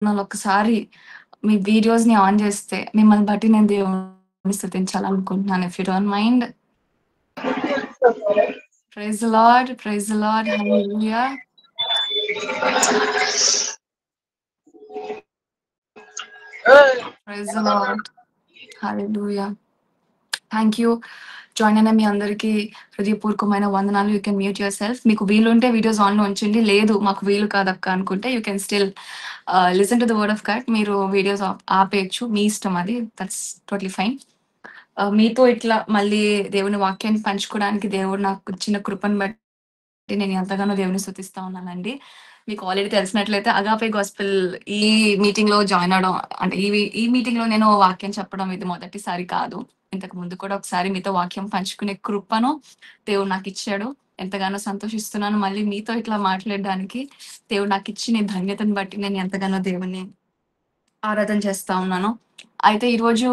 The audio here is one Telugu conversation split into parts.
ఒక్కసారి మీ వీడియోస్‌ని ఆన్ జేస్తే, మిమ్మల్ని బట్టి నేను దేవుడిని స్తుతించాలనుకుంటున్నాను. If you don't mind. Praise the lord. Praise the lord. Hallelujah. Praise the lord. Hallelujah. Thank you. Join అయిన మీ అందరికీ హృదయపూర్వకమైన వందనాలు. You can mute yourself. మీకు వీలుంటే వీడియోస్ ఆన్‌లో ఉంచండి. లేదు మాకు వీలు కాదక్క అనుకుంటే you can still listen to the word of God. మీరు వీడియోస్ ఆపేయొచ్చు. మీ ఇష్టం అది. That's totally fine. మీతో ఇట్లా మళ్ళీ దేవుని వాక్యాన్ని పంచుకోవడానికి దేవుడు నాకు ఇచ్చిన కృపను బట్టి నేను ఎంతగానో దేవుని స్తుతిస్తా ఉన్నానండి. మీకు ఆల్రెడీ తెలిసినట్లయితే అగాపే గాస్పెల్ ఈ మీటింగ్‌లో జాయిన్ అవ్వడం అంటే ఈ మీటింగ్‌లో నేను వాక్యం చెప్పడం ఇది మొదటిసారి కాదు. ఇంతకు ముందు కూడా ఒకసారి మీతో వాక్యం పంచుకునే కృపను దేవుడు నాకిచ్చాడు. ఎంతగానో సంతోషిస్తున్నాను. మళ్ళీ మీతో ఇట్లా మాట్లాడడానికి దేవుడు నాకిచ్చిన ఈ ధన్యతను బట్టి నేను ఎంతగానో దేవుడిని ఆరాధన చేస్తా ఉన్నాను. అయితే ఈరోజు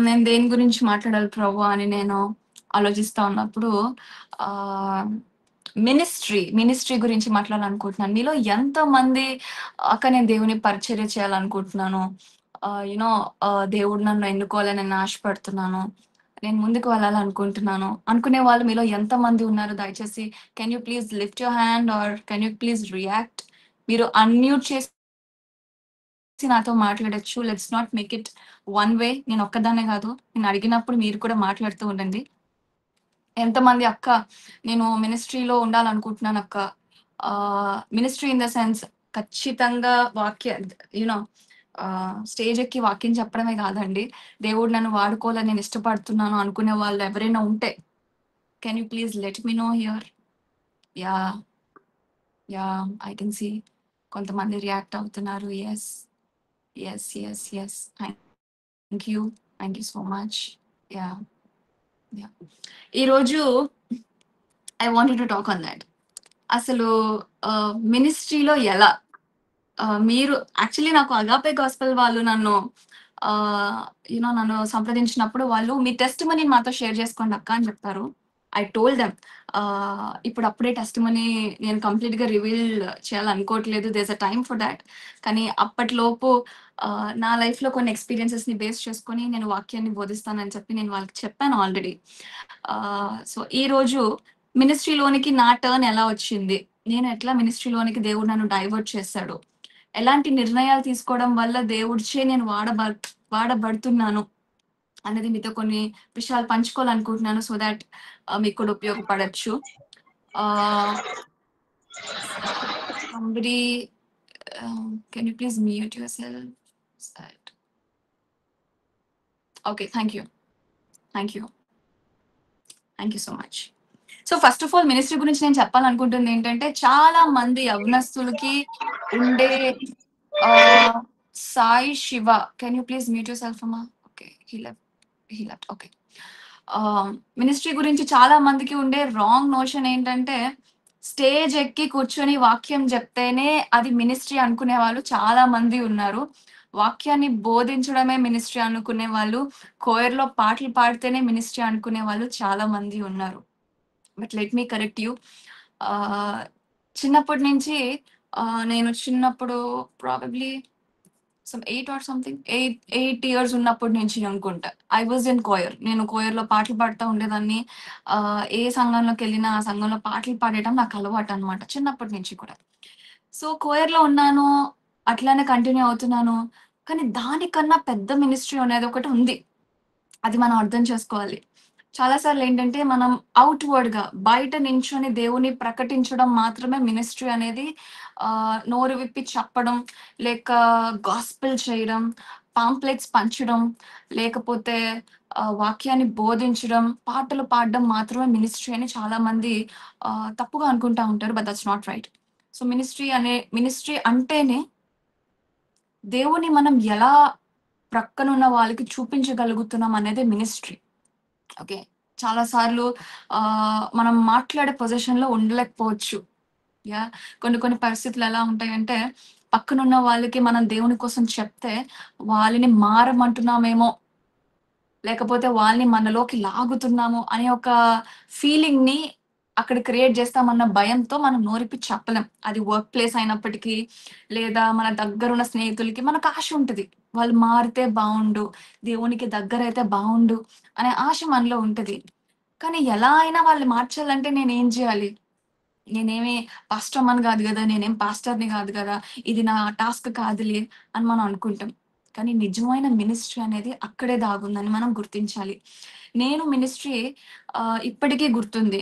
నేను దేని గురించి మాట్లాడాలి ప్రభువా అని నేను ఆలోచిస్తా ఉన్నప్పుడు ఆహ్, మినిస్ట్రీ గురించి మాట్లాడాలనుకుంటున్నాను. మీలో ఎంతమంది అక్క నేను దేవుని పరిచర్య చేయాలనుకుంటున్నాను. దేవుడు నన్ను ఎన్నుకోవాలని నేను ఆశపడుతున్నాను. నేను ముందుకు వెళ్ళాలనుకుంటున్నాను. అనుకునే వాళ్ళు మీలో ఎంతమంది ఉన్నారు? దయచేసి can you please lift your hand or can you please react? మీరు అన్‌మ్యూట్ చేసి నాతో మాట్లాడొచ్చు. Let's not make it one way. నేను ఒక్కదాన్నే గాదు. నేను అడిగినప్పుడు మీరు కూడా మాట్లాడుతూ ఉండండి. ఎంతమంది అక్క నేను మినిస్ట్రీలో ఉండాలనుకుంటున్నానక్క. మినిస్ట్రీ ఇన్ ద సెన్స్ ఖచ్చితంగా యూ నో స్టేజ్ ఎక్కి వాక్యం చెప్పడమే గాదండి. దేవుడు నన్ను వాడుకోవాలని నేను ఇష్టపడుతున్నాను అనుకునే వాళ్ళు ఎవరైనా ఉంటే, can you please let me know here? Yeah! Yeah! I can see కొంతమంది రియాక్ట్ అవుతున్నారు. Yes. Yes. Yes. Yes. Thank you. Thank you so much. Yeah! Yeah! ఈరోజు I wanted to talk on that. అసలు మినిస్ట్రీలో ఎలా మీరు యాక్చువల్లీ నాకు అగాపే గాస్పెల్ వాళ్ళు నన్ను ఆహ్, నన్ను సంప్రదించినప్పుడు వాళ్ళు మీ టెస్టిమనీని మాతో షేర్ చేసుకోండి అక్క అని చెప్పారు. ఐ టోల్డ్ దెమ్ ఇప్పుడు అప్పుడే టెస్టిమనీ నేను కంప్లీట్‌గా రివీల్ చేయాలనుకోవట్లేదు. There is a time for that. కానీ అప్పటిలోపు నా లైఫ్‌లో కొన్ని ఎక్స్‌పీరియన్సెస్‌ని బేస్ చేసుకొని నేను వాక్యాన్ని బోధిస్తానని చెప్పి నేను వాళ్ళకి చెప్పాను ఆల్రెడీ. సో, ఈరోజు మినిస్ట్రీలోనికి నా టర్న్ ఎలా వచ్చింది? నేను ఎట్లా మినిస్ట్రీలోనికి దేవుడు నన్ను డైవర్ట్ చేశాడు? ఎలాంటి నిర్ణయాలు తీసుకోవడం వల్ల దేవుడిచే నేను వాడబడుతున్నాను అనేది మీతో కొన్ని విషయాలు పంచుకోవాలనుకుంటున్నాను. సో థాట్ మీకు కూడా ఉపయోగపడొచ్చు. ఆహ్, somebody can you please mute yourself? Side. Okay. Thank you. Thank you. Thank you so much. So, first of all ministry గురించి నేను చెప్పాలనుకుంటుందేంటంటే, చాలా మంది యవ్వనస్తులకి ఉండే ఆహ్, Sai Shiva can you please mute yourself అమ్మా? ఓకే. హి లెఫ్ట్. ఓకే. ఆహ్, మినిస్ట్రీ గురించి చాలా మందికి ఉండే రాంగ్ నోషన్ ఏంటంటే, స్టేజ్ ఎక్కి కూర్చొని వాక్యం జెప్తేనే అది మినిస్ట్రీ అనుకునే వాళ్ళు చాలా మంది ఉన్నారు. వాక్యాన్ని బోధించడమే మినిస్ట్రీ అనుకునే వాళ్ళు, కోయర్‌లో పాటలు పాడితేనే మినిస్ట్రీ అనుకునే వాళ్ళు చాలా మంది ఉన్నారు. But let me correct you. ఆహ్, చిన్నప్పటి నుంచి నేను చిన్నప్పుడు ప్రాబబ్లీ 8 ఆర్ సంథింగ్ 8 ఇయర్స్ ఉన్నప్పటి నుంచి అనుకుంటా. I was in coir. నేను కోయర్‌లో పాటలు పాడుతా ఉండేదాన్ని. ఏ సంఘంలోకెళ్ళినా ఆ సంఘంలో పాటలు పాడడం నాకు అలవాటనమాట చిన్నప్పటి నుంచి కూడా. సో, కోయర్‌లో ఉన్నాను. అట్లానే కంటిన్యూ అవుతున్నాను. కానీ దానికన్నా పెద్ద మినిస్ట్రీ అనేది ఒకటి ఉంది. అది మనం అర్థం చేసుకోవాలి. చాలా సార్లేంటంటే, మనం ఔట్‌వర్డ్‌గా బయట నించొని దేవుని ప్రకటించడం మాత్రమే మినిస్ట్రీ అనేది నోరు విప్పి చెప్పడం, లేక గాస్పెల్ చేయడం, పాంప్లెట్స్ పంచడం, లేకపోతే వాక్యాన్ని బోధించడం, పాటలు పాడడం మాత్రమే మినిస్ట్రీ అని చాలామంది తప్పుగా అనుకుంటా ఉంటారు. But that's not right. So, ministry అంటేనే దేవుడిని మనం ఎలా ప్రక్కనున్న వాళ్ళకి చూపించగలుగుతున్నాం అనేదే మినిస్ట్రీ. ఓకే. చాలా సార్లు మనం మాట్లాడే పొజిషన్‌లో ఉండలేకపోవచ్చు. యాహ్! కొన్ని కొన్ని పరిస్థితులు ఎలా ఉంటాయంటే, పక్కనున్న వాళ్ళకి మనం దేవుని కోసం చెప్తే, వాళ్ళని మారమంటున్నామేమో, లేకపోతే వాళ్ళని మనలోకి లాగుతున్నాము అనే ఒక ఫీలింగ్‌ని అక్కడ క్రియేట్ చేస్తామన్న భయంతో మనం నోరిప్పి చెప్పలేం. అది వర్క్ ప్లేస్ అయినప్పటికీ, లేదా మన దగ్గరున్న స్నేహితులకి మనకు ఆశ ఉంటది. వాళ్ళు మారితే బావుండు, దేవునికి దగ్గరైతే బావుండు అనే ఆశ మనలో ఉంటది. కానీ ఎలా అయినా వాళ్ళని మార్చాలంటే నేనేం జేయాలి? నేనేమి పాస్టరమ్మని గాదు గదా! నేనేం పాస్టర్‌ని గాదు గదా! ఇది నా టాస్క్ కాదులే అని మనం అనుకుంటాం. కానీ నిజమైన మినిస్ట్రీ అనేది అక్కడే దాగుందని మనం గుర్తించాలి. నేను మినిస్ట్రీ ఇప్పటికీ గుర్తుంది.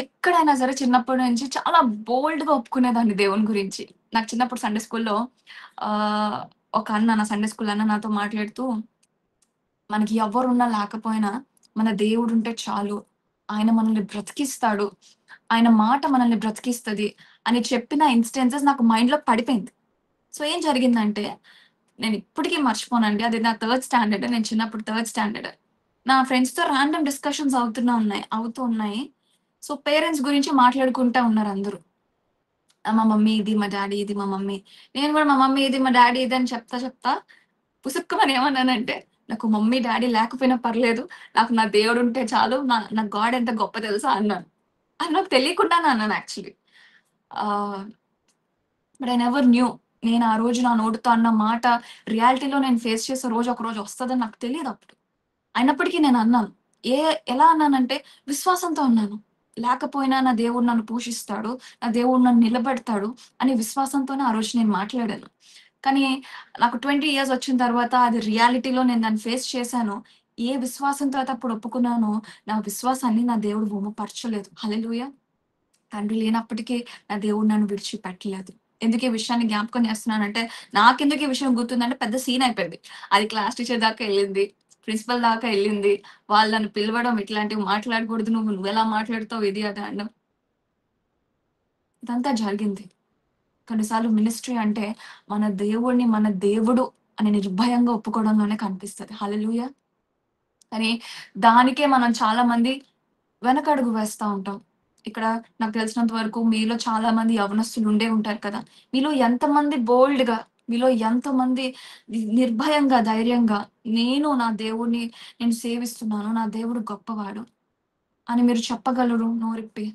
ఎక్కడైనా సరే చిన్నప్పటి నుంచి చాలా బోల్డ్‌గా ఒప్పుకునేదాన్ని దేవుని గురించి. నాకు చిన్నప్పుడు సండే స్కూల్‌లో ఆహ్, ఒక అన్న నా సండే స్కూల్ అన్న నాతో మాట్లాడుతూ మనకి ఎవ్వరున్నా లేకపోయినా మన దేవుడుంటే చాలు. ఆయన మనల్ని బ్రతికిస్తాడు. ఆయన మాట మనల్ని బ్రతికిస్తది అని చెప్పిన ఇన్‌స్టెన్సెస్ నాకు మైండ్‌లో పడిపోయింది. సో, ఏం జరిగిందంటే నేనిప్పటికి మర్చిపోనండి. అది నా థర్డ్ స్టాండర్డ్. నేను చిన్నప్పుడు థర్డ్ స్టాండర్డ్. నా ఫ్రెండ్స్‌తో రాండమ్ డిస్కషన్స్ అవుతూ ఉన్నాయి. సో, పేరెంట్స్ గురించి మాట్లాడుకుంటా ఉన్నారందరూ. మా మమ్మీ ఇది, మా డ్యాడీ ఇది, మా మమ్మీ. నేను గూడా మా మమ్మీ ఇది, మా డ్యాడీ ఇది అని చెప్తా పుసుక్కుమని ఏమన్నానంటే, నాకు మమ్మీ, డ్యాడీ లేకపోయినా పర్లేదు. నాకు నా దేవుడుంటే చాలు. నా గాడ్ ఎంత గొప్ప తెలుసా అన్నాను. అది నాకు తెలియకుండానే అన్నాను యాక్చువల్లీ. ఆహ్, బట్ ఐ నెవర్ న్యూ. నేను ఆ రోజు నా నోటితో అన్న మాట రియాలిటీలో నేను ఫేస్ చేసే రోజు ఒక రోజు వస్తదని నాకు తెలీదప్పుడు. అయినప్పటికీ నేనన్నాను. ఎలా అన్నానంటే విశ్వాసంతో అన్నాను. లేకపోయినా నా దేవుడు నన్ను పోషిస్తాడు. నా దేవుడు నన్ను నిలబెడతాడు అనే విశ్వాసంతోనే ఆ రోజు నేను మాట్లాడాను. కానీ నాకు 20 ఇయర్స్ వచ్చిన తర్వాత అది రియాలిటీలో నేను దాన్ని ఫేస్ చేశాను. ఏ విశ్వాసంతో అయితే అప్పుడు ఒప్పుకున్నానో, నా విశ్వాసాన్ని నా దేవుడు వమ్ముపరచలేదు. హల్లెలూయా! తండ్రి లేనప్పటికీ నా దేవుడు నన్ను విడిచిపెట్టలేదు. ఎందుకు ఈ విషయాన్ని జ్ఞాపకం చేస్తున్నానంటే, నాకెందుకు ఈ విషయం గుర్తుందంటే పెద్ద సీన్ అయిపోయింది. అది క్లాస్ టీచర్ దాకా ఎళ్ళింది. ప్రిన్సిపల్ దాకా ఎళ్ళింది. వాళ్ళు నన్ను పిలవడం, ఇట్లాంటివి మాట్లాడకూడదు నువ్వెలా మాట్లాడుతావు ఇది అది అనడం. ఇదంతా జరిగింది. కొన్నిసార్లు మినిస్ట్రీ అంటే మన దేవుడిని మన దేవుడు అని నిర్భయంగా ఒప్పుకోవడంలోనే కనిపిస్తది. హల్లెలూయా! కానీ దానికే మనం చాలా మంది వెనకడుగు వేస్తా ఉంటాం. ఇక్కడ నాకు తెలిసినంత వరకు మీలో చాలా మంది యవ్వనస్తులు ఉండే ఉంటారు కదా! మీలో ఎంతమంది బోల్డ్‌గా, మీలో ఎంతమంది నిర్భయంగా, ధైర్యంగా నా దేవుడిని నేను సేవిస్తున్నాను. నా దేవుడు గొప్పవాడు అని మీరు చెప్పగలరు నోరిప్పి?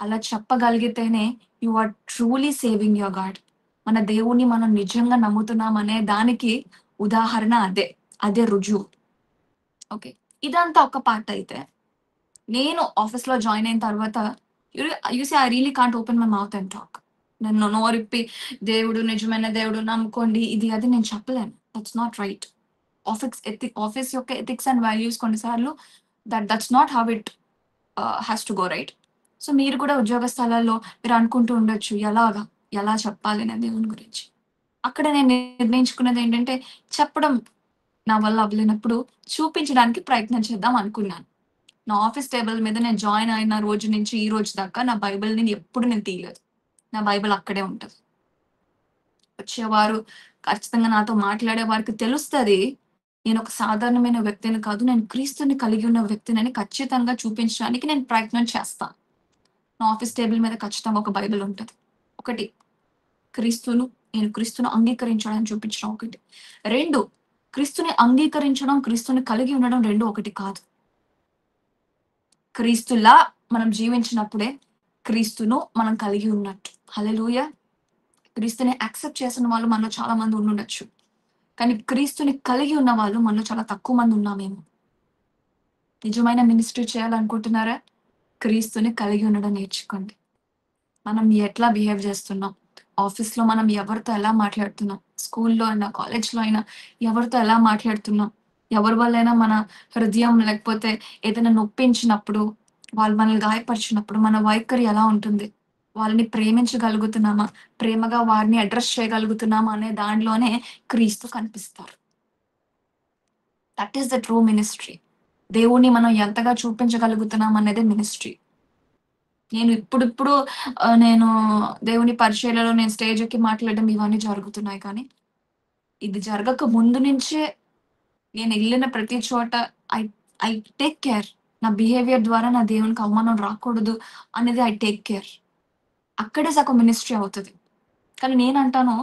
అలా చెప్పగలిగితేనే you are truly saving your God. మన దేవుడిని మనం నిజంగా నమ్ముతున్నామనే దానికి ఉదాహరణ అదే. అదే రుజువు. ఓకే. ఇదంతా ఒక పార్ట్ అయితే నేను ఆఫీస్‌లో జాయిన్ అయిన తర్వాత you see I really can't open my mouth and talk. నేను నోరిప్పి దేవుడు నిజమైన దేవుడు నమ్ముకోండి ఇది అది నేను చెప్పలేను. That's not right. ఆఫీస్ యొక్క ఎథిక్స్ అండ్ వాల్యూస్ కొన్ని సార్లు that's not how it has to go right. So, మీరు కూడా ఉద్యోగ స్థలాల్లో మీరు అనుకుంటూ ఉండొచ్చు. ఎలాగా? ఎలా చెప్పాలి నేను దేవుని గురించి? అక్కడ నేను నిర్ణయించుకున్నదేంటంటే చెప్పడం నా వల్ల అవ్వలేనప్పుడు చూపించడానికి ప్రయత్నం చేద్దాం అనుకున్నాను. నా ఆఫీస్ టేబుల్ మీద నేను జాయిన్ అయిన రోజు నుంచి ఈ రోజు దాకా నా బైబిల్‌ని ఎప్పుడు నేను తీయలేదు. నా బైబిల్ అక్కడే ఉంటది. వచ్చేవారు ఖచ్చితంగా నాతో మాట్లాడే వారికి తెలుస్తది. నేనొక సాధారణమైన వ్యక్తిని కాదు. నేను క్రీస్తుని కలిగి ఉన్న వ్యక్తినని ఖచ్చితంగా చూపించడానికి నేను ప్రయత్నం చేస్తా. నా ఆఫీస్ టేబుల్ మీద ఖచ్చితంగా ఒక బైబిల్ ఉంటది. ఒకటి క్రీస్తును నేను క్రీస్తును అంగీకరించడానికి చూపించడం ఒకటి. 2 క్రీస్తుని అంగీకరించడం, క్రీస్తుని కలిగి ఉండడం 2 ఒకటి కాదు. క్రీస్తులా మనం జీవించినప్పుడే క్రీస్తును మనం కలిగి ఉన్నట్టు. హల్లెలూయా! క్రీస్తుని యాక్సెప్ట్ చేసిన వాళ్ళు మనలో చాలా మంది ఉండుండొచ్చు. కానీ క్రీస్తుని కలిగి ఉన్న వాళ్ళు మనలో చాలా తక్కువ మంది ఉన్నామేమో. నిజమైన మినిస్ట్రీ చేయాలనుకుంటున్నారా? క్రీస్తుని కలిగి ఉండడం నేర్చుకోండి. మనం ఎట్లా బిహేవ్ జేస్తున్నాం? ఆఫీస్‌లో మనం ఎవరితో ఎలా మాట్లాడుతున్నాం? స్కూల్‌లో అయినా, కాలేజ్‌లో అయినా ఎవరితో ఎలా మాట్లాడుతున్నాం? ఎవరి వల్లైనా మన హృదయం లేకపోతే ఏదైనా నొప్పించినప్పుడు, వాళ్ళు మనల్ని గాయపరిచినప్పుడు మన వైఖరి ఎలా ఉంటుంది? వాళ్ళని ప్రేమించగలుగుతున్నామా? ప్రేమగా వారిని అడ్రెస్ చేయగలుగుతున్నామా? అనే దాంట్లోనే క్రీస్తు కనిపిస్తారు. That is the true ministry. దేవుడిని మనం ఎంతగా చూపించగలుగుతున్నాం అనేదే మినిస్ట్రీ. నేను ఇప్పుడిప్పుడు నేను దేవుని పరిచర్యలో నేను స్టేజ్ ఎక్కి మాట్లాడడం ఇవన్నీ జరుగుతున్నాయి కానీ, ఇది జరగక ముందు నుంచే నేనెళ్ళిన ప్రతి చోట ఐ ఐ టేక్ కేర్. నా బిహేవియర్ ద్వారా నా దేవునికి అవమానం రాకూడదు అనేది ఐ టేక్ కేర్. అక్కడే సగం మినిస్ట్రీ అవుతది. కానీ నేనంటాను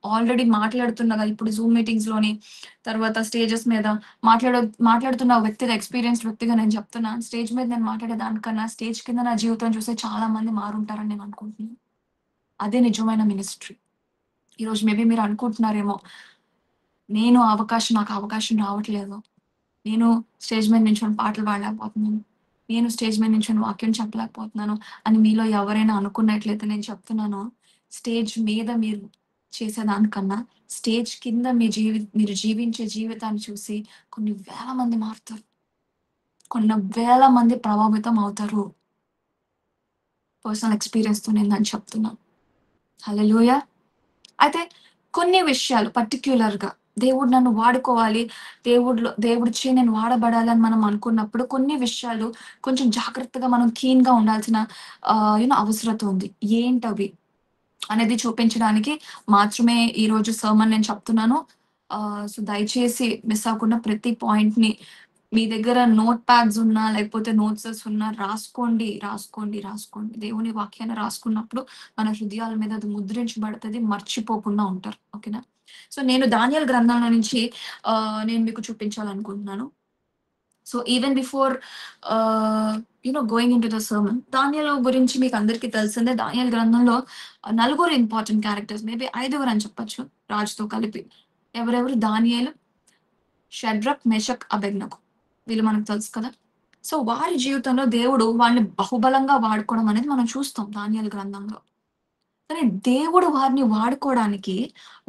ఆల్రెడీ మాట్లాడుతున్నగా ఇప్పుడు జూమ్ మీటింగ్స్‌లోని, తర్వాత స్టేజెస్ మీద మాట్లాడ మాట్లాడుతున్న వ్యక్తిగా ఎక్స్‌పీరియన్స్‌డ్ వ్యక్తిగా నేను చెప్తున్నా. స్టేజ్ మీద నేను మాట్లాడే దానికన్నా స్టేజ్ కింద నా జీవితం చూసే చాలా మంది మారుంటారని నేను అనుకుంటున్నాను. అదే నిజమైన మినిస్ట్రీ. ఈరోజు మేబీ మీరు అనుకుంటున్నారేమో, నాకు అవకాశం రావట్లేదు. నేను స్టేజ్ మీద నించొని పాటలు పాడలేకపోతున్నాను. నేను స్టేజ్ మీద నించొని వాక్యం చెప్పలేకపోతున్నాను అని మీలో ఎవరైనా అనుకున్నట్లయితే నేను చెప్తున్నాను. స్టేజ్ మీద మీరు చేసేదానికన్నా, స్టేజ్ కింద మీరు జీవించే జీవితాన్ని చూసి కొన్ని వేల మంది మారుతారు. కొన్ని వేల మంది ప్రభావితం అవుతారు. పర్సనల్ ఎక్స్‌పీరియన్స్‌తో నేను చెప్తున్నా. హల్లెలూయా! అయితే కొన్ని విషయాలు పర్టిక్యులర్‌గా దేవుడు నన్ను వాడుకోవాలి, దేవుడిచే నేను వాడబడాలి అని మనం అనుకున్నప్పుడు కొన్ని విషయాలు కొంచెం జాగ్రత్తగా మనం కీన్‌గా ఉండాల్సిన అవసరత ఉంది. ఏంటవి అనేది చూపించడానికి మాత్రమే ఈరోజు సర్మన్ నేను చెప్తున్నాను. సో, దయచేసి మిస్ అవ్వకుండా ప్రతి పాయింట్‌ని మీ దగ్గర నోట్ ప్యాడ్స్ ఉన్నా, లేకపోతే నోట్సెస్ ఉన్నా రాసుకోండి. దేవుని వాక్యాన్ని రాసుకున్నప్పుడు మన హృదయాల మీద అది ముద్రించబడతది. మర్చిపోకుండా ఉంటారు. ఓకేనా? సో, నేను దానియేలు గ్రంథంలో నుంచి నేను మీకు చూపించాలనుకుంటున్నాను. So, even before going into the sermon, దానియేలు గురించి మీకందరికీ తెలిసిందే. దానియేలు గ్రంథంలో నలుగురు ఇంపార్టెంట్ క్యారెక్టర్స్, మేబీ ఐదుగురని చెప్పొచ్చు రాజుతో కలిపి. ఎవరెవరు? దానియేలు, షడ్రక్, మెషక్, అబేద్నెగో. వీళ్ళు మనకు తెలుసు కదా! సో, వారి జీవితంలో దేవుడు వాళ్ళని బహుబలంగా వాడుకోవడం అనేది మనం చూస్తాం దానియేలు గ్రంథంలో. కానీ దేవుడు వారిని వాడుకోవడానికి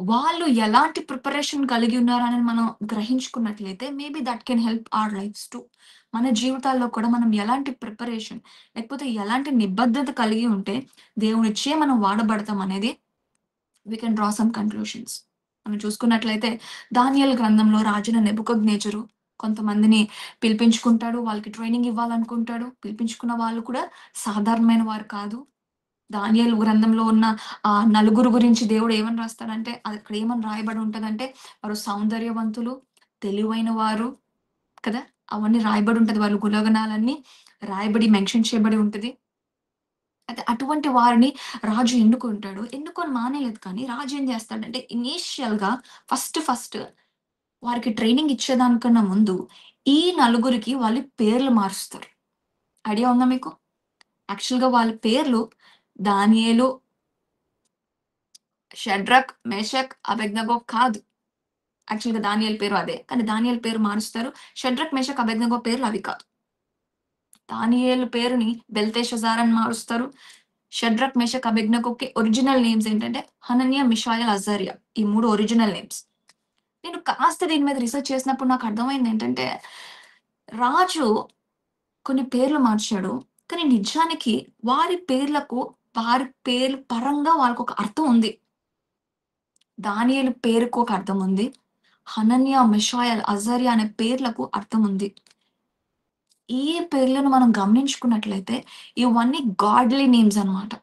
వాళ్ళు ఎలాంటి ప్రిపరేషన్ కలిగి ఉన్నారని మనం గ్రహించుకున్నట్లయితే maybe that can help our lives too. మన జీవితాల్లో కూడా మనం ఎలాంటి ప్రిపరేషన్ లేకపోతే ఎలాంటి నిబద్ధత కలిగి ఉంటే దేవునిచ్చే మనం వాడబడతాం అనేది we can draw some conclusions. మనం చూసుకున్నట్లయితే దానియేలు గ్రంథంలో రాజైన నెబుకద్నెజరు కొంతమందిని పిలిపించుకుంటాడు. వాళ్ళకి ట్రైనింగ్ ఇవ్వాలనుకుంటాడు. పిలిపించుకున్న వాళ్ళు కూడా సాధారణమైన వారు కాదు. దానియేలు గ్రంథంలో ఉన్న నలుగురు గురించి దేవుడు ఏమని రాస్తాడంటే, అక్కడ ఏమని రాయబడి ఉంటదంటే, వారు సౌందర్యవంతులు, తెలివైన వారు కదా! అవన్నీ రాయబడి ఉంటది. వాళ్ళ గుణగణాలన్నీ రాయబడి మెన్షన్ చేయబడి ఉంటది. అయితే అటువంటి వారిని రాజు ఎన్నుకుంటాడు. ఎన్నుకొని మానేయలేదు కానీ రాజు ఏం చేస్తాడంటే ఇనీషియల్‌గా ఫస్ట్ వారికి ట్రైనింగ్ ఇచ్చేదానికన్నా ముందు ఈ నలుగురికి వాళ్ళ పేర్లు మారుస్తారు. ఐడియా ఉందా మీకు? యాక్చువల్‌గా వాళ్ళ పేర్లు దానియేలు, షడ్రక్, మేషక్, అబేద్నెగో కాదు. యాక్చువల్‌గా దానియేలు పేరు అదే. కానీ దానియేలు పేరు మారుస్తారు. షడ్రక్, మేషక్, అబేద్నెగో పేర్లు అవి కాదు. దానియేలు పేరుని బెల్తెషాజర్ అని మారుస్తారు. షడ్రక్, మెషక్, అబేద్నెగోకి ఒరిజినల్ నేమ్స్ ఏంటంటే హనన్యా, మిషాయల్, అజర్యా. ఈ 3 ఒరిజినల్ నేమ్స్. నేను కాస్త దీని మీద రిసర్చ్ చేసినప్పుడు నాకు అర్థమైందేంటంటే, రాజు కొన్ని పేర్లు మార్చాడు. కానీ నిజానికి వారి పేర్లకు, వారి పేర్లు పరంగా వాళ్ళకొక అర్థం ఉంది. దానియేలు పేరుకు ఒక అర్థం ఉంది. హనన్యా, మిషాయల్, అజర్యా అనే పేర్లకు అర్థం ఉంది. ఈ పేర్లను మనం గమనించుకున్నట్లయితే ఇవన్నీ గాడ్‌లీ నేమ్స్ అన్నమాట.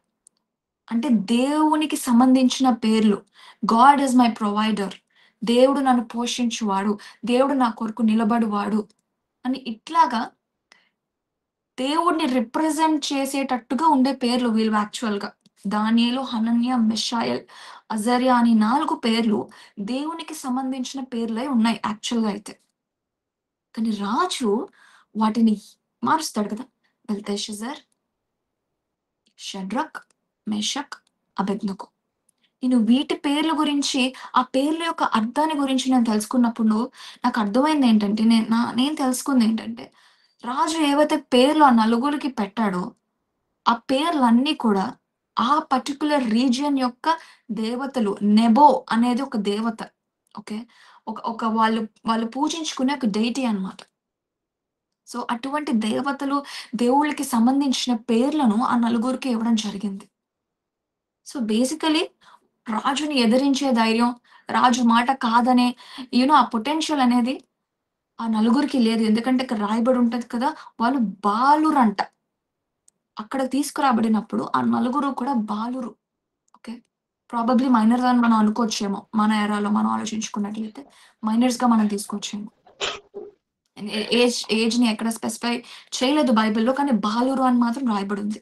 అంటే దేవునికి సంబంధించిన పేర్లు. God is my provider. దేవుడు నన్ను పోషించువాడు. దేవుడు నా కొరకు నిలబడువాడు అని ఇట్లాగా దేవుడిని రిప్రజెంట్ చేసేటట్టుగా ఉండే పేర్లు వీళ్ళు యాక్చువల్‌గా. దానియేలు, హనన్యా, మిషాయల్, అజర్యా అని 4 పేర్లు దేవునికి సంబంధించిన పేర్లై ఉన్నాయి యాక్చువల్‌గా అయితే. కానీ రాజు వాటిని మారుస్తాడు కదా! బెల్తెషాజర్, షడ్రక్, మెషక్, అబేద్నెగో. నేను వీటి పేర్ల గురించి, ఆ పేర్ల యొక్క అర్థాన్ని గురించి నేను తెలుసుకున్నప్పుడు నాకు అర్థమైందేంటంటే, నేను తెలుసుకుందేంటంటే, రాజు ఏవైతే పేర్లు ఆ నలుగురికి పెట్టాడో, ఆ పేర్లన్నీ కూడా ఆ పర్టిక్యులర్ రీజియన్ యొక్క దేవతలు. నెబో అనేది ఒక దేవత. ఓకే. ఒక ఒక వాళ్ళు పూజించుకునే ఒక డెయిటీ అన్నమాట. సో, అటువంటి దేవతలు, దేవుళ్ళకి సంబంధించిన పేర్లను ఆ నలుగురికి ఇవ్వడం జరిగింది. సో, బేసికల్లీ రాజుని ఎదిరించే ధైర్యం, రాజు మాట కాదనే ఆ పొటెన్షియల్ అనేది ఆ నలుగురికి లేదు. ఎందుకంటే ఇక్కడ రాయబడి ఉంటది కదా! వాళ్ళు బాలురంట. అక్కడ తీసుకురాబడినప్పుడు ఆ నలుగురు కూడా బాలురు. ఓకే. ప్రాబబ్లీ మైనర్ అని మనం అనుకోవచ్చేమో. మన ఎరాలో మనం ఆలోచించుకున్నట్లయితే మైనర్స్‌గా మనం తీసుకోవచ్చేమో. ఏజ్‌ని ఎక్కడ స్పెసిఫై చేయలేదు బైబిల్‌లో. కానీ బాలురు అని మాత్రం రాయబడుంది.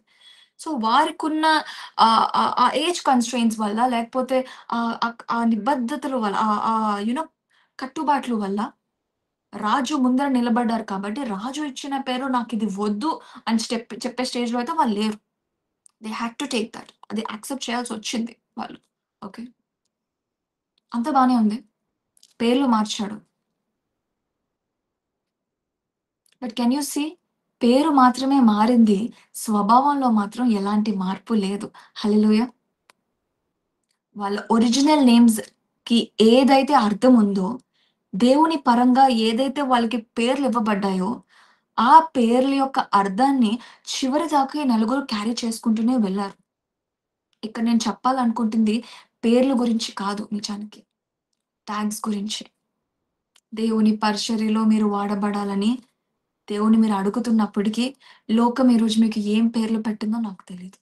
సో, వారికున్న ఆ ఏజ్ కన్‌స్ట్రెయింట్స్ వల్ల లేకపోతే ఆ నిబద్ధతల వల్ల యూ నో కట్టుబాట్ల వల్ల రాజు ముందర నిలబడ్డారు కాబట్టి, రాజు ఇచ్చిన పేరు నాకిది వద్దు అని చెప్పే స్టేజ్‌లో అయితే వాళ్ళు లేరు. They had to take that. అది యాక్సెప్ట్ చేయాల్సొచ్చింది వాళ్ళు. ఓకే. అంతా బానే ఉంది. పేర్లు మార్చాడు. But can you see? పేరు మాత్రమే మారింది. స్వభావంలో మాత్రం ఎలాంటి మార్పు లేదు. హల్లెలూయా! వాళ్ళ ఒరిజినల్ నేమ్స్‌కి ఏదైతే అర్థం ఉందో, దేవుని పరంగా ఏదైతే వాళ్ళకి పేర్లివ్వబడ్డాయో, ఆ పేర్ల యొక్క అర్థాన్ని చివరి దాకా ఈ నలుగురు క్యారీ చేసుకుంటూనే వెళ్లారు. ఇక్కడ నేను చెప్పాలనుకుంటుంది పేర్ల గురించి కాదు నిజానికి. ట్యాగ్స్ గురించి. దేవుని పరిచర్యలో మీరు వాడబడాలని దేవుడిని మీరు అడుగుతున్నప్పటికీ, లోకం ఈరోజు మీకు ఏం పేర్లు పెట్టిందో నాకు తెలీదు.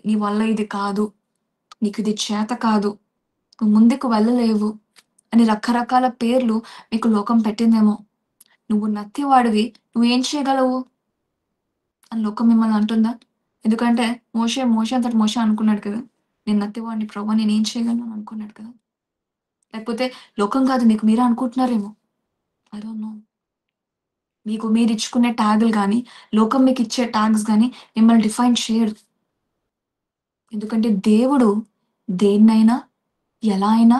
నీ వల్ల ఇది కాదు. నీకిది చేత కాదు. నువ్వు ముందుకు వెళ్ళలేవు అని రకరకాల పేర్లు మీకు లోకం పెట్టిందేమో. నువ్వు నత్తివాడివి. నువ్వేం చేయగలవు? అని లోకం మిమ్మల్ని అంటుందా? ఎందుకంటే మోషే అంతట మోషే అనుకున్నాడు కదా! నేను నత్తివాడిని ప్రభు నేనేం చేయగలను అని అనుకున్నాడు కదా! లేకపోతే లోకం కాదు మీకు మీరే అనుకుంటున్నారేమో. I don't know. మీకు మీరిచ్చుకునే ట్యాగులు గాని, లోకం మీకిచ్చే ట్యాగ్స్ గాని మిమ్మల్ని డిఫైన్ చేయరు. ఎందుకంటే దేవుడు దేన్నైనా, ఎలా అయినా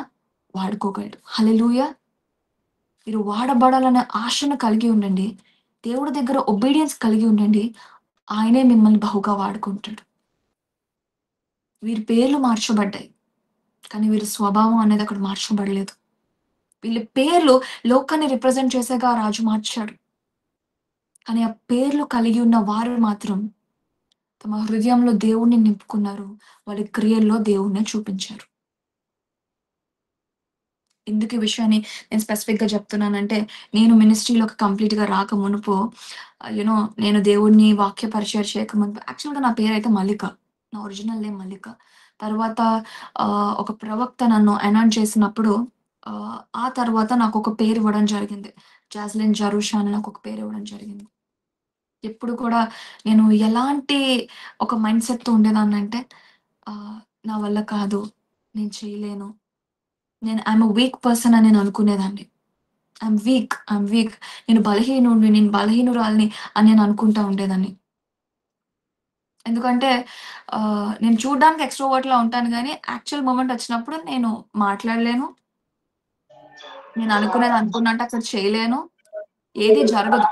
వాడుకోగలడు. హల్లెలూయా! మీరు వాడబడాలనే ఆశను కలిగి ఉండండి. దేవుడి దగ్గర ఒబీడియన్స్ కలిగి ఉండండి. ఆయనే మిమ్మల్ని బహుగా వాడుకుంటాడు. వీరి పేర్లు మార్చబడ్డాయి. కానీ వీరి స్వభావం అనేది అక్కడ మార్చబడలేదు. వీళ్ళ పేర్లు లోకాన్ని రిప్రజెంట్ చేసేగా ఆ రాజు మార్చాడు. కానీ ఆ పేర్లు కలిగి ఉన్న వారు మాత్రం తమ హృదయంలో దేవుడిని నింపుకున్నారు. వాళ్ళ క్రియల్లో దేవుడినే చూపించారు. ఎందుకు ఈ విషయాన్ని నేను స్పెసిఫిక్‌గా చెప్తున్నానంటే, నేను మినిస్ట్రీలోకి కంప్లీట్‌గా రాకమునుపు నేను దేవుడిని వాక్య పరిచయం చేయకమునుపు యాక్చువల్‌గా నా పేరైతే మల్లిక. నా ఒరిజినల్ నేమ్ మల్లిక. తర్వాత ఒక ప్రవక్త నన్ను అనాయింట్ చేసినప్పుడు ఆ తర్వాత నాకొక పేరు ఇవ్వడం జరిగింది. జాస్లిన్ జరూషా అని నాకొక పేరు ఇవ్వడం జరిగింది. ఎప్పుడు కూడా నేను ఎలాంటి ఒక మైండ్‌సెట్‌తో ఉండేదాన్నంటే నా వల్ల కాదు. నేను చేయలేను. ఐయామ్ ఎ వీక్ పర్సన్ అని నేను అనుకునేదాన్ని. I'm week. నేను బలహీనురాలిని అని నేను అనుకుంటా ఉండేదాన్ని. ఎందుకంటే నేను చూడ్డానికి ఎక్స్‌ట్రోవర్ట్‌లా ఉంటాను గానీ, యాక్చువల్ మొమెంట్ వచ్చినప్పుడు నేను మాట్లాడలేను. నేను అనుకున్నది అనుకున్నట్టు అక్కడ చేయలేను. ఏది జరగదు.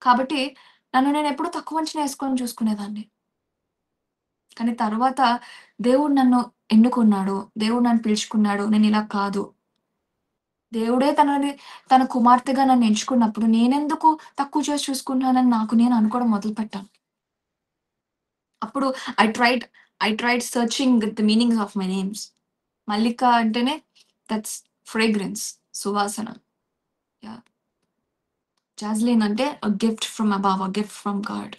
కాబట్టి నన్ను నేనెప్పుడూ తక్కువ అంచనా యేసుకొని చూసుకునేదాన్ని. కానీ తర్వాత దేవుడు నన్ను ఎన్నుకున్నాడు. దేవుడు నన్ను పిలుచుకున్నాడు. నేనిలా కాదు. దేవుడే తన కుమార్తెగా నన్ను ఎంచుకున్నప్పుడు నేనెందుకు తక్కువ చేసి చూసుకుంటున్నానని నాకు నేను అనుకోవడం మొదలుపెట్టాను. అప్పుడు I tried I tried searching the meanings of my names. Mallika అంటేనే దట్స్ ఫ్రేగ్రెన్స్ సువాసన. యాహ్! జాస్లిన్ అంటే gift from above. Gift from God.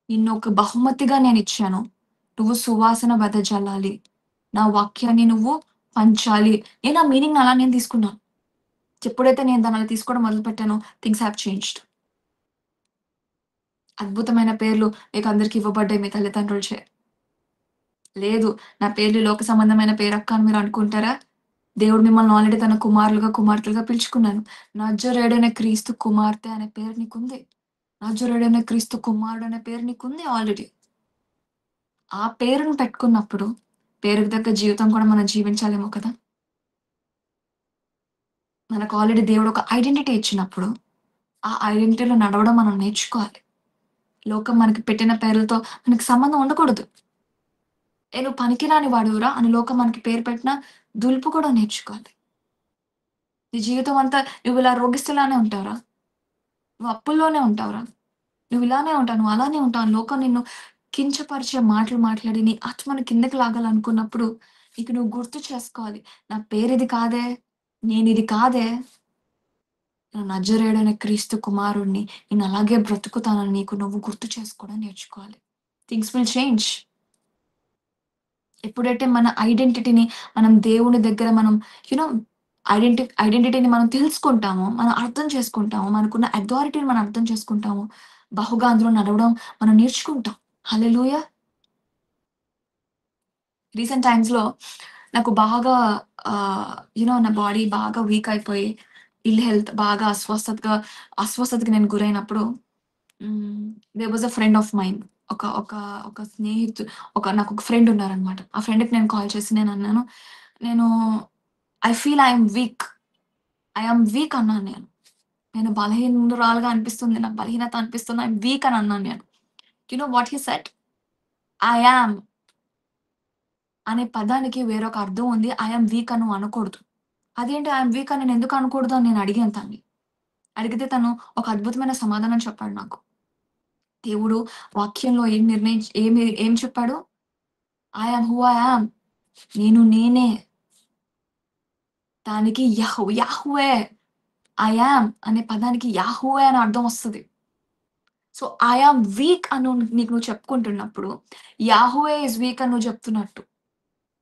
నిన్నొక బహుమతిగా నేనిచ్చాను. నువ్వు సువాసన వెదజల్లాలి. నా వాక్యాన్ని నువ్వు పంచాలి. నేను ఆ మీనింగ్‌ని అలా నేను తీసుకున్నాను. ఎప్పుడైతే నేను దాన్ని అలా తీసుకోవడం మొదలుపెట్టానో థింగ్స్ హావ్ చేంజ్డ్. అద్భుతమైన పేర్లు మీకందరికి ఇవ్వబడ్డాయి మీ తల్లిదండ్రులచే. లేదు నా పేరు లోక సంబంధమైన పేరక్క అని మీరు అనుకుంటారా? దేవుడు మిమ్మల్ని ఆల్రెడీ తన కుమారులుగా, కుమార్తెలుగా పిలుచుకున్నాను. నజరేయుడైన క్రీస్తు కుమార్తె అనే పేరు నీకుంది. నజరేయుడైన క్రీస్తు కుమారుడు అనే పేరు నీకుంది ఆల్రెడీ. ఆ పేరుని పెట్టుకున్నప్పుడు పేరుకు తగ్గ జీవితం కూడా మనం జీవించాలేమో కదా! మనకు ఆల్రెడీ దేవుడు ఒక ఐడెంటిటీ ఇచ్చినప్పుడు, ఆ ఐడెంటిటీలో నడవడం మనం నేర్చుకోవాలి. లోకం మనకి పెట్టిన పేర్లతో మనకి సంబంధం ఉండకూడదు. "ఏ నువ్వు పనికిరాని వాడివిరా" అని లోకం మనకి పేరు పెట్టినా దులుపు కూడా నేర్చుకోవాలి. నీ జీవితం అంతా నువ్విలా రోగిస్తులానే ఉంటావురా? నువ్వు అప్పుల్లోనే ఉంటావురా? నువ్విలానే ఉంటావు. నువ్వు అలానే ఉంటావు. అని లోకం నిన్ను కించపరిచే మాటలు మాట్లాడి నీ ఆత్మను కిందకి లాగాలనుకున్నప్పుడు నీకు నువ్వు గుర్తు చేసుకోవాలి. నా పేరిది కాదే. నేనిది కాదే. నేను నజరేయుడైన క్రీస్తు కుమారుడిని. నేను అలాగే బ్రతుకుతానని నీకు నువ్వు గుర్తు చేసుకోవడం నేర్చుకోవాలి. Things will change. ఎప్పుడైతే మన ఐడెంటిటీని మనం దేవుని దగ్గర మనం యూ నో ఐడెంటిటీని మనం తెలుసుకుంటామో, మనం అర్థం చేసుకుంటామో, మనకున్న అథారిటీని మనం అర్థం చేసుకుంటామో, బహుగా అందులో నడవడం మనం నేర్చుకుంటాం. హల్లెలూయా! రీసెంట్ టైమ్స్‌లో నాకు బాగా నా బాడీ బాగా వీక్ అయిపోయి, హెల్త్ బాగా అస్వస్థతకి నేను గురైనప్పుడు hmm. There was a friend of mine. ఒక ఒక ఒక స్నేహితు నాకొక ఫ్రెండ్ ఉన్నారనమాట. ఆ ఫ్రెండ్‌కి నేను కాల్ చేసి నేనన్నాను, నేను I am week. I am week అన్నాను నేను. నేను బలహీనురాలుగా అనిపిస్తుంది. నాకు బలహీనత అనిపిస్తుంది. ఐ యామ్ వీక్ అని అన్నాను నేను. You know what he said? I am అనే పదానికి వేరొక అర్థం ఉంది. ఐ యామ్ వీక్ అని నువ్వు అనకూడదు. అదేంటి ఐ యామ్ వీక్ అని నేనెందుకు అనకూడదు అని నేను అడిగాను తనని. అడిగితే తను ఒక అద్భుతమైన సమాధానం చెప్పాడు నాకు. దేవుడు వాక్యంలో ఏం చెప్పాడు? I am who I am. నేను నేనే. దానికి యాహ్వే ఐ యామ్ అనే పదానికి యాహ్వే అని అర్థం వస్తది. సో, ఐ యామ్ వీక్ అని నీకు నువ్వు చెప్పుకుంటున్నప్పుడు, యాహ్వే ఈస్ వీక్ అని నువ్వు చెప్తున్నట్టు.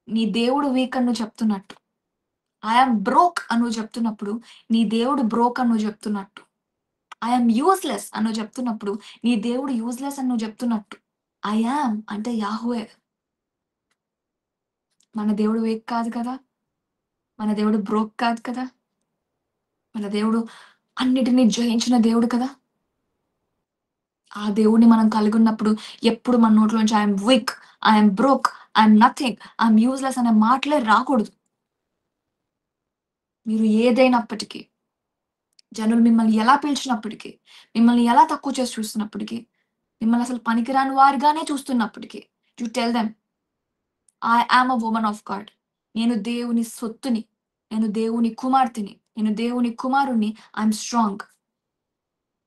నీ దేవుడు వీక్ అని నువ్వు చెప్తున్నట్టు. ఐ యామ్ బ్రోక్ అని నువ్వు చెప్తున్నప్పుడు, నీ దేవుడు బ్రోక్ అని నువ్వు చెప్తున్నట్టు. ఐ యామ్ యూజ్‌లెస్ అని నువ్వు చెప్తున్నప్పుడు, నీ దేవుడు యూజ్‌లెస్ అని నువ్వు చెప్తున్నట్టు. ఐ యామ్ అంటే యాహ్వే. మన దేవుడు వీక్ కాదు కదా! మన దేవుడు బ్రోక్ కాదు కదా! మన దేవుడు అన్నిటిని జయించిన దేవుడు కదా! ఆ దేవుడిని మనం కలిగున్నప్పుడు ఎప్పుడు మన నోట్లోంచి I'm week, I'm broke, I'm nothing, I'm useless అనే మాటలే రాకూడదు. మీరు ఏదైనప్పటికీ, జనులు మిమ్మల్ని ఎలా పిలిచినప్పటికి, మిమ్మల్ని ఎలా తక్కువ చేసి చూస్తున్నప్పటికి, మిమ్మల్ని అసలు పనికిరాని వారిగానే చూస్తున్నప్పటికి, you tell them I am a woman of God. నేను దేవుని సొత్తుని. నేను దేవుని కుమార్తెని. నేను దేవుని కుమారుడిని. I'm strong.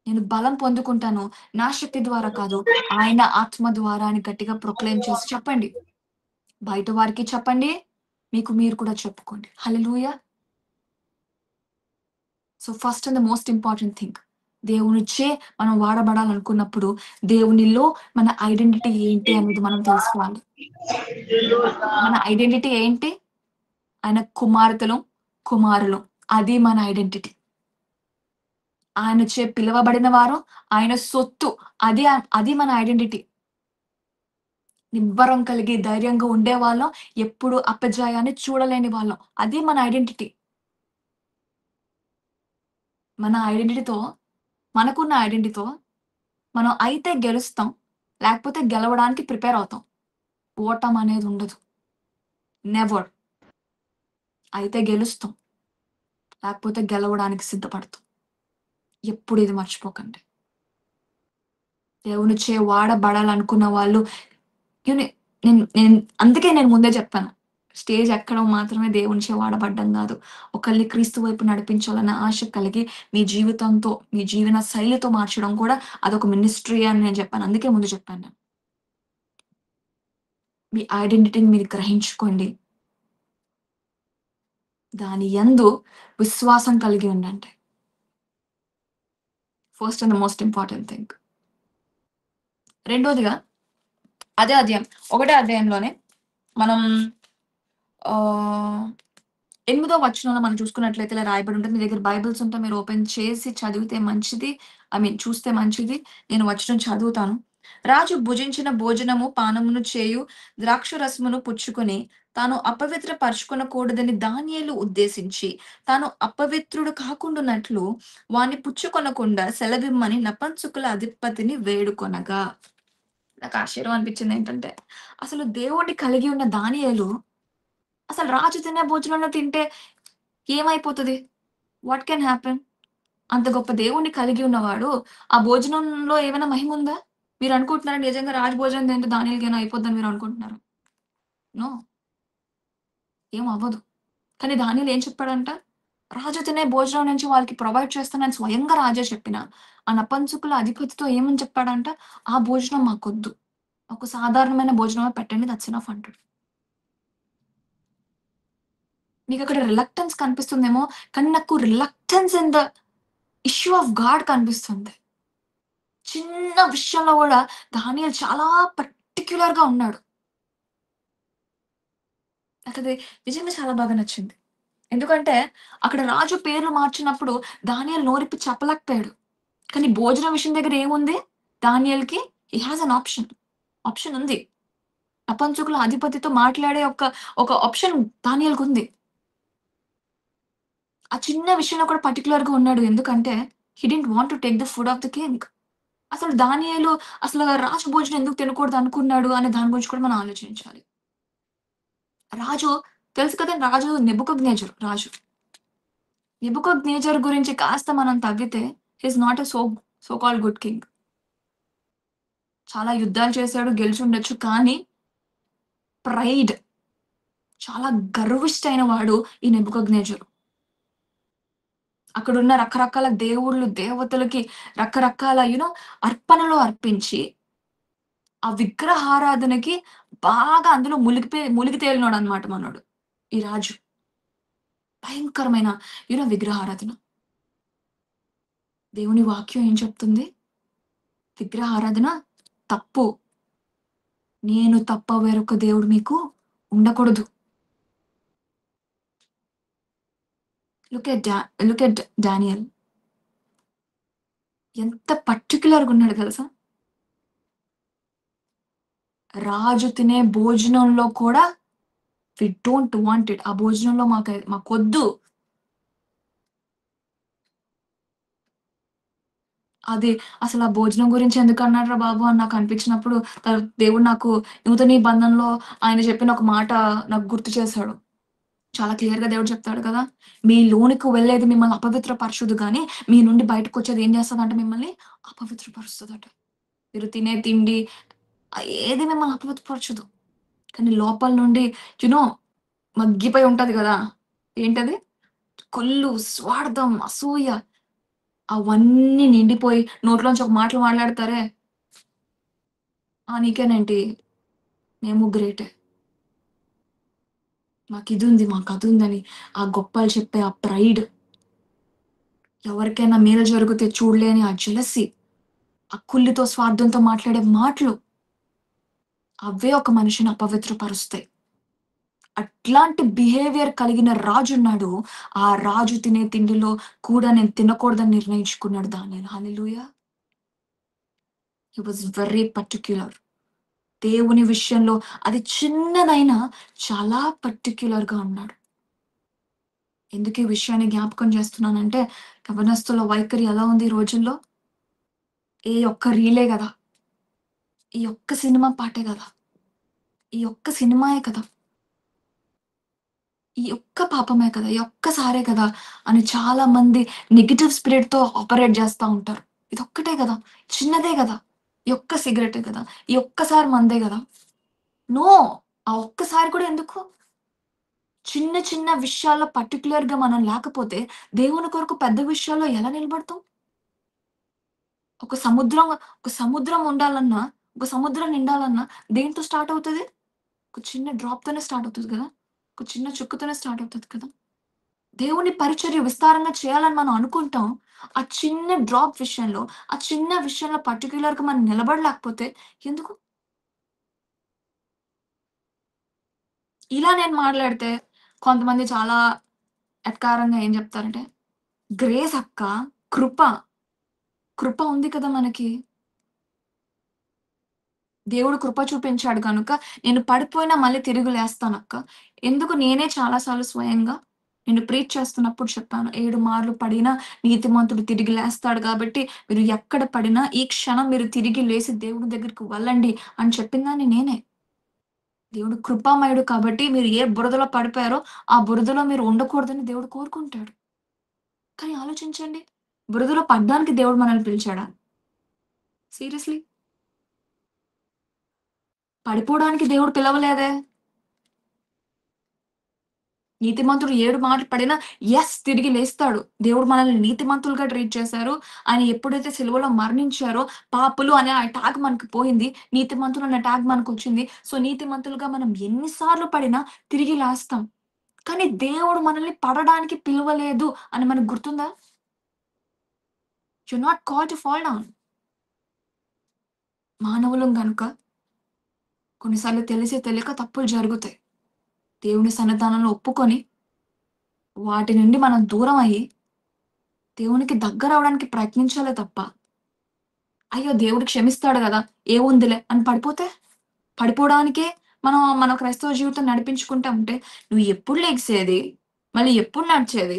నేను బలం పొందుకుంటాను. నా శక్తి ద్వారా కాదు, ఆయన ఆత్మ ద్వారా అని గట్టిగా ప్రొక్లెయిమ్ చేసి చెప్పండి. బయట వారికి చెప్పండి. మీకు మీరు కూడా చెప్పుకోండి. Hallelujah! So, first and the most important thing దేవునిచ్చే మనం వాడబడాలనుకున్నప్పుడు, దేవునిలో మన ఐడెంటిటీ ఏంటి అనేది మనం తెలుసుకోవాలి. మన ఐడెంటిటీ ఏంటి? ఆయన కుమార్తెలం, కుమారులం. అది మన ఐడెంటిటీ. ఆయనచే పిలువబడిన వారం, ఆయన సొత్తు. అది మన ఐడెంటిటీ. నిబ్బరం కలిగి ధైర్యంగా ఉండేవాళ్ళం. ఎప్పుడు అపజయాన్ని చూడలేని వాళ్ళం. అది మన ఐడెంటిటీ. మన ఐడెంటిటీతో మనకున్న ఐడెంటిటీతో మనం అయితే గెలుస్తాం. లేకపోతే గెలవడానికి ప్రిపేర్ అవుతాం. ఓటమనేది ఉండదు. నెవర్. అయితే గెలుస్తాం. లేకపోతే గెలవడానికి సిద్ధపడతాం. ఎప్పుడు ఇది మర్చిపోకండి. దేవునిచే వాడబడాలనుకున్న వాళ్ళు యూని నేను నేను అందుకే నేను ముందే చెప్పాను. స్టేజ్ ఎక్కడం మాత్రమే దేవునిచే వాడబడ్డం గాదు. ఒకళ్ళని క్రీస్తు వైపు నడిపించాలన్న ఆశ కలిగి మీ జీవితంతో, మీ జీవన శైలితో మార్చడం కూడా అదొక మినిస్ట్రీ అని నేను చెప్పాను. అందుకే ముందు చెప్పాను నేను. మీ ఐడెంటిటీని మీరు గ్రహించుకోండి. దాని యందు విశ్వాసం కలిగి ఉండండి. First and the most important thing. రెండోదిగా అదే అధ్యాయం. ఒకటే అధ్యాయంలోనే మనం ఆహ్, 8దో వచనంలో మనం చూసుకున్నట్లయితే ఇలా రాయబడి ఉంటది. మీ దగ్గర బైబిల్స్ ఉంటే మీరు ఓపెన్ చేసి చదివితే మంచిది. చూస్తే మంచిది. నేను వచనం చదువుతాను. రాజు భుజించిన భోజనము, పానమును చేయు ద్రాక్షరసమును పుచ్చుకొని, తాను అపవిత్ర పరచుకొనకూడదని దానియేలు ఉద్దేశించి, తాను అపవిత్రుడు కాకుండునట్లు వాని పుచ్చుకొనకుండా సెలవిమ్మని నపుంసకుల అధిపతిని వేడుకొనగా. నాకు ఆశ్చర్యం అనిపించిందేంటంటే, అసలు దేవుడిని కలిగి ఉన్న దానియేలు అసలు రాజు తినే భోజనంలో తింటే ఏమైపోతది? What can happen? అంత గొప్ప దేవుడిని కలిగి ఉన్నవాడు, ఆ భోజనంలో ఏమైనా మహిముందా? మీరనుకుంటున్నారా నిజంగా రాజు భోజనం తింటే దానియేలుకేమైనా అయిపోద్దని మీరనుకుంటున్నారా? నో. ఏం అవ్వదు. కానీ దానియేలు ఏం చెప్పాడంట? రాజు తినే భోజనం నుంచి వాళ్ళకి ప్రొవైడ్ చేస్తానని స్వయంగా రాజే చెప్పిన, ఆ నపుంసకుల అధిపతితో ఏమని చెప్పాడంట? ఆ భోజనం మాకొద్దు. ఒక సాధారణమైన భోజనమే పెట్టండి దట్స్ ఎనఫ్ అంటాడు. మీకక్కడ రిలక్టెన్స్ కనిపిస్తుందేమో, కానీ నాకు reluctance in the issue of God కనిపిస్తుంది. చిన్న విషయంలో గూడా దానియేలు చాలా పర్టిక్యులర్‌గా ఉన్నాడు. నాకది నిజంగా చాలా బాగా నచ్చింది. ఎందుకంటే అక్కడ రాజు పేర్లు మార్చినప్పుడు దానియేలు నోరిప్పి చెప్పలేకపోయాడు. కానీ భోజనం విషయం దగ్గర ఏముంది? దానియేలుకి he has an option. Option ఉంది. అపంచుకుల అధిపతితో మాట్లాడే ఒక ఆప్షన్ దానియేలుకుంది. ఆ చిన్న విషయంలో కూడా పర్టిక్యులర్‌గా ఉన్నాడు. ఎందుకంటే he didn't want to take the food of the king. అసలు దానియేలు అసలు రాజు భోజనం ఎందుకు తినకూడదు అనుకున్నాడు అనే దాని గురించి కూడా మనం ఆలోచించాలి. రాజు తెలుసు కదా! రాజు నెబుకద్నెజర్ రాజు. నెబుకద్నెజర్ గురించి కాస్త మనం తవ్వితే he is not a so called good king. చాలా యుద్ధాలు చేసాడు, గెలిచుండొచ్చు. కానీ ప్రైడ్ చాలా గర్విష్ఠైన వాడు ఈ నెబుకద్నెజరు. అక్కడున్న రకరకాల దేవుళ్ళు, దేవతలకి రకరకాల అర్పణలు అర్పించి, ఆ విగ్రహారాధనకి బాగా అందులో మునిగి తేలినోడనమాట మనోడు. ఈ రాజు. భయంకరమైన విగ్రహారాధన. దేవుని వాక్యం ఏం చెప్తుంది? విగ్రహారాధన తప్పు. నేను తప్ప వేరొక దేవుడు మీకు ఉండకూడదు. Look at Daniel. ఎంత పర్టిక్యులర్‌గా ఉన్నాడో తెలుసా? రాజు తినే భోజనంలో కూడా వి డోంట్ వాంట్ ఇట్. ఆ భోజనంలో మాకొద్దు. అది అసలు ఆ భోజనం గురించి ఎందుకన్నాడురా బాబు అని నాకనిపించినప్పుడు దేవుడు నాకు నూతన నిబంధనలో ఆయన చెప్పిన ఒక మాట నాకు గుర్తు చేశాడు. చాలా క్లియర్‌గా దేవుడు చెప్తాడు కదా! "మీ లోనికి వెళ్ళేది మిమ్మల్ని అపవిత్రపరచదు గానీ, మీ నుండి బయటకొచ్చేది ఏం చేస్తదంట మిమ్మల్ని అపవిత్రపరుస్తదట." మీరు తినే తిండి ఏది మిమ్మల్ని అపవిత్రపరచదు. కానీ లోపల నుండి యూ నో మగ్గిపోయి ఉంటది గదా! ఏంటది? కుళ్ళు, స్వార్థం, అసూయ అవన్నీ నిండిపోయి నోట్లోంచి ఒక మాటలు మాట్లాడతారే, "ఆ! నీకేనేంటి? మేము గ్రేటే. మాకిదుంది, మాకదుందని" ఆ గొప్పలు చెప్పే ఆ ప్రైడ్, ఎవరికైనా మేలు జరిగితే చూడలేని ఆ జెలసీ, ఆ కుళ్ళుతో, స్వార్థంతో మాట్లాడే మాటలు, అవే ఒక మనిషిని అపవిత్రపరుస్తాయి. అట్లాంటి బిహేవియర్ కలిగిన రాజున్నాడు. ఆ రాజు తినే తిండిలో కూడా నేను తినకూడదని నిర్ణయించుకున్నాడు దానియేలు. Hallelujah! He was very particular. దేవుని విషయంలో అది చిన్నదైనా చాలా పర్టిక్యులర్‌గా ఉన్నాడు. ఎందుకు ఈ విషయాన్ని జ్ఞాపకం చేస్తున్నానంటే, యవ్వనస్తుల వైఖరి ఎలా ఉంది ఈ రోజుల్లో? ఈ ఒక్క రీలే గదా! ఈ ఒక్క సినిమా పాటే గదా! ఈ ఒక్క సినిమాయే కదా! ఈ ఒక్క పాపమే కదా! ఈ ఒక్కసారే కదా! అని చాలా మంది నెగెటివ్ స్పిరిట్‌తో ఆపరేట్ జేస్తా ఉంటారు. ఇదొక్కటే గదా! చిన్నదే గదా! ఈ ఒక్క సిగరెటే గదా! ఈ ఒక్కసారి మందే గదా! నో! ఆ ఒక్కసారి కూడా ఎందుకు? చిన్న చిన్న విషయాల్లో పర్టిక్యులర్‌గా మనం లేకపోతే, దేవుని కొరకు పెద్ద విషయాల్లో ఎలా నిలబడతాం? ఒక సముద్రం ఉండాలన్నా, ఒక సముద్రం నిండాలన్నా దేనితో స్టార్ట్ అవుతది? ఒక చిన్న డ్రాప్‌తోనే స్టార్ట్ అవుతది గదా! ఒక చిన్న చుక్కతోనే స్టార్ట్ అవుతది కదా! దేవుని పరిచర్య విస్తారంగా చేయాలని మనం అనుకుంటాం. ఆ చిన్న డ్రాప్ విషయంలో, ఆ చిన్న విషయంలో పర్టిక్యులర్‌గా మనం నిలబడలేకపోతే ఎందుకు? ఇలా నేను మాట్లాడితే కొంతమంది చాలా ఎటకారంగా ఏం జెప్తారంటే, "గ్రేస్ అక్క, కృప, కృప ఉంది కదా మనకి. దేవుడు కృప చూపించాడు కనుక నేను పడిపోయినా మళ్ళీ తిరిగి లేస్తానక్క." ఎందుకు నేనే చాలా సార్లు స్వయంగా నేను ప్రీచ్ చేస్తున్నప్పుడు చెప్పాను. 7 మార్లు పడినా నీతిమంతుడు తిరిగి లేస్తాడు కాబట్టి మీరు ఎక్కడ పడినా ఈ క్షణం మీరు తిరిగి లేసి దేవుడి దగ్గరికి వెళ్ళండి అని చెప్పిందాన్ని నేనే. దేవుడు కృపామయుడు కాబట్టి మీరు ఏ బురదలో పడిపోయారో ఆ బురదలో మీరు ఉండకూడదని దేవుడు కోరుకుంటాడు. కానీ ఆలోచించండి. బురదలో పడ్డానికి దేవుడు మనల్ని పిలిచాడా? సీరియస్‌లీ. పడిపోవడానికి దేవుడు పిలవలేదే! నీతిమంతుడు 7 మాటలు పడినా తిరిగి లేస్తాడు. దేవుడు మనల్ని నీతిమంతులుగా ట్రీట్ చేశారు. ఆయన ఎప్పుడైతే సిలువలో మరణించారో పాపులు అనే ఆ ట్యాగ్ మనకు పోయింది. నీతిమంతులు అనే ట్యాగ్ మనకొచ్చింది. సో, నీతిమంతులుగా మనం ఎన్ని సార్లు పడినా తిరిగి లేస్తాం. కానీ దేవుడు మనల్ని పడడానికి పిలవలేదు అని మనకు గుర్తుందా? You are not called to fall down. మానవులం గనుక కొన్నిసార్లు తెలిసి తెలియక తప్పులు జరుగుతాయి. దేవుని సన్నిధానంలో ఒప్పుకొని వాటి నుండి మనం దూరం అయ్యి, దేవునికి దగ్గరవ్వడానికి ప్రయత్నించాలే తప్ప, అయ్యో! దేవుడు క్షమిస్తాడు గదా! ఏముందిలే అని పడిపోతే, పడిపోవడానికే మన క్రైస్తవ జీవితం నడిపించుకుంటా ఉంటే, నువ్వు ఎప్పుడు లెగిసేది? మళ్ళీ ఎప్పుడు నడిచేది?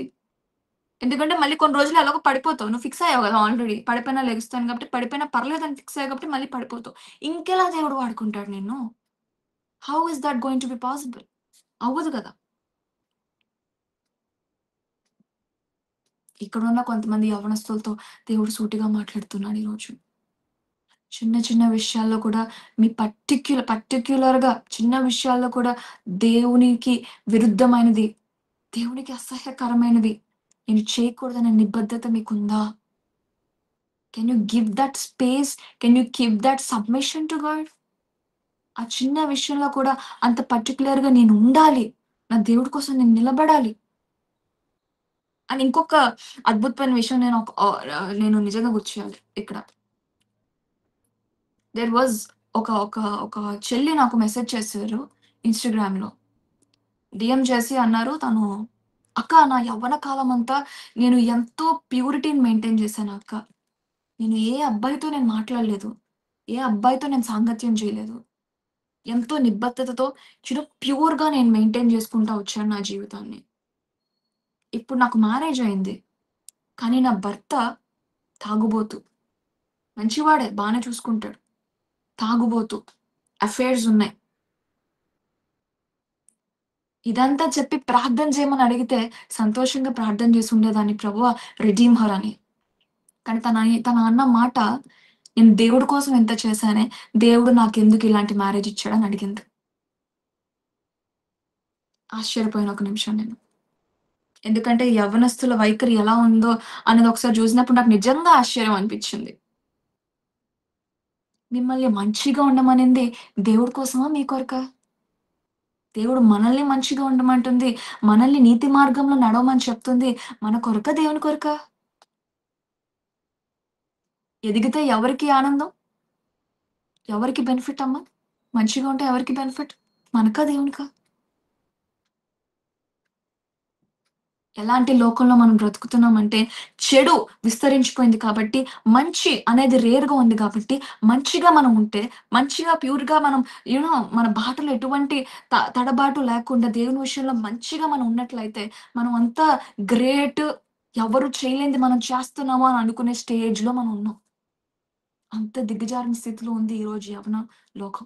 ఎందుకంటే మళ్ళీ కొన్ని రోజులు ఎలాగో పడిపోతావు. నువ్వు ఫిక్స్ అయ్యావు గదా! ఆల్రెడీ. పడిపోయినా లెగుస్తాను కాబట్టి, పడిపోయినా పర్లేదని ఫిక్స్ అయ్యావు కాబట్టి మళ్ళీ పడిపోతావు. ఇంకెలా దేవుడు వాడుకుంటాడు నిన్ను? How is that going to be possible? అవ్వదు గదా! ఇక్కడున్న కొంతమంది యవ్వనస్తులతో దేవుడు సూటిగా మాట్లాడుతున్నాడు ఈరోజు. చిన్న చిన్న విషయాల్లో కూడా మీ పర్టిక్యులర్‌గా చిన్న విషయాల్లో కూడా దేవునికి విరుద్ధమైనది, దేవునికి అసహ్యకరమైనది నేను చేయకూడదనే నిబద్ధత మీకుందా? Can you give that space? Can you keep that submission to God? ఆ చిన్న విషయంలో కూడా అంత పర్టిక్యులర్‌గా నేనుండాలి. నా దేవుడి కోసం నేను నిలబడాలి అని ఇంకొక అద్భుతమైన విషయం నేను నిజంగా గుర్తు చేయాలి ఇక్కడ. దేర్ వాస్ ఒక చెల్లి నాకు మెసేజ్ చేశారు ఇన్‌స్టాగ్రామ్‌లో. డీఎం చేసి అన్నారు తను, "అక్క నా యవ్వన కాలమంతా నేను ఎంతో ప్యూరిటీని మెయింటైన్ చేశాను అక్క. నేను ఏ అబ్బాయితో నేను మాట్లాడలేదు. ఏ అబ్బాయితో నేను సాంగత్యం చేయలేదు. ఎంతో నిబద్ధతతో ప్యూర్‌గా నేను మెయింటైన్ చేసుకుంటా వచ్చాను నా జీవితాన్ని. ఇప్పుడు నాకు మ్యారేజ్ అయింది. కానీ నా భర్త తాగుబోతు. మంచివాడే బానే చూసుకుంటాడు. తాగుబోతు. అఫైర్స్ ఉన్నాయి. ఇదంతా చెప్పి ప్రార్థన చేయమని అడిగితే సంతోషంగా ప్రార్థన చేసి ఉండేదాన్ని ప్రభువా రిడీమ్ హర్ అని. కానీ తన అన్న మాట నేను దేవుడి కోసం ఎంత చేశానే, దేవుడు నాకెందుకు ఇలాంటి మ్యారేజ్ ఇచ్చాడని అడిగింది. ఆశ్చర్యపోయాను ఒక నిమిషం నేను. ఎందుకంటే యవ్వనస్తుల వైఖరి ఎలా ఉందో అనేది ఒకసారి చూసినప్పుడు నాకు నిజంగా ఆశ్చర్యం అనిపించింది. మిమ్మల్ని మంచిగా ఉండమనింది దేవుడి కోసమా? మీ కొరకా? దేవుడు మనల్ని మంచిగా ఉండమంటుంది. మనల్ని నీతి మార్గంలో నడవమని చెప్తుంది. మన కొరకా? దేవుని కొరకా? ఎదిగితే ఎవరికి ఆనందం? ఎవరికి బెనిఫిట్ అమ్మ? మంచిగా ఉంటే ఎవరికి బెనిఫిట్? మనకా? దేవునికా? ఎలాంటి లోకంలో మనం బ్రతుకుతున్నామంటే, చెడు విస్తరించిపోయింది కాబట్టి, మంచి అనేది రేర్‌గా ఉంది కాబట్టి, మంచిగా మనం ఉంటే, మంచిగా ప్యూర్‌గా మనం మన బాటలో ఎటువంటి తడబాటు లేకుండా దేవుని విషయంలో మంచిగా మనం ఉన్నట్లయితే, మనం అంతా గ్రేట్, ఎవరు చేయలేనిది మనం చేస్తున్నాము అని అనుకునే స్టేజ్‌లో మనం ఉన్నాం. అంత దిగజారిన స్థితిలో ఉంది ఈరోజు యవ్వన లోకం.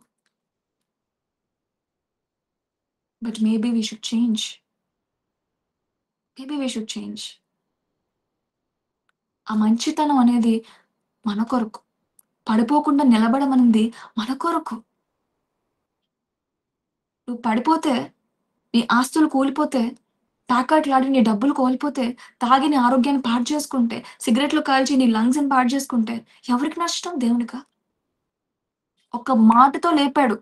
But maybe we should change. Maybe we should change. ఆ మంచితనం అనేది మన కొరకు. పడిపోకుండా నిలబడమనింది మన కొరకు. నువ్వు పడిపోతే, నీ ఆస్తులు కూలిపోతే, తాకట్లాడి నీ డబ్బులు కోల్పోతే, తాగి నీ ఆరోగ్యాన్ని పాడు చేసుకుంటే, సిగరెట్లు కాల్చి నీ లంగ్స్‌ని పాడు చేసుకుంటే, ఎవరికి నష్టం? దేవునికా? ఒక్క మాటతో లేపాడు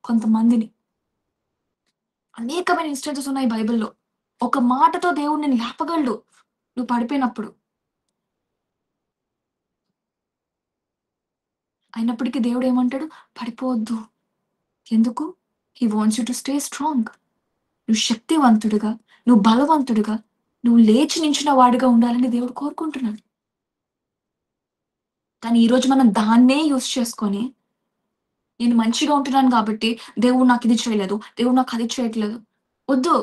కొంతమందిని. అనేకమైన ఇన్‌స్టెన్సెస్ ఉన్నాయి బైబిల్‌లో. ఒక మాటతో దేవుడు నిన్ను లేపగలడు. నువ్వు పడిపోయినప్పుడు. అయినప్పటికీ దేవుడేమంటాడు? పడిపోవద్దు. ఎందుకు? He wants you to stay strong. నువ్వు శక్తివంతుడిగా, నువ్వు బలవంతుడిగా, నువ్వు లేచి నించున్న వాడిగా ఉండాలని దేవుడు కోరుకుంటున్నాడు. కానీ ఈరోజు మనం దాన్నే యూజ్ చేసుకొని, నేను మంచిగా ఉంటున్నాను గాబట్టి, దేవుడు నాకిది చేయలేదు, దేవుడు నాకది చేయట్లేదు. వద్దు.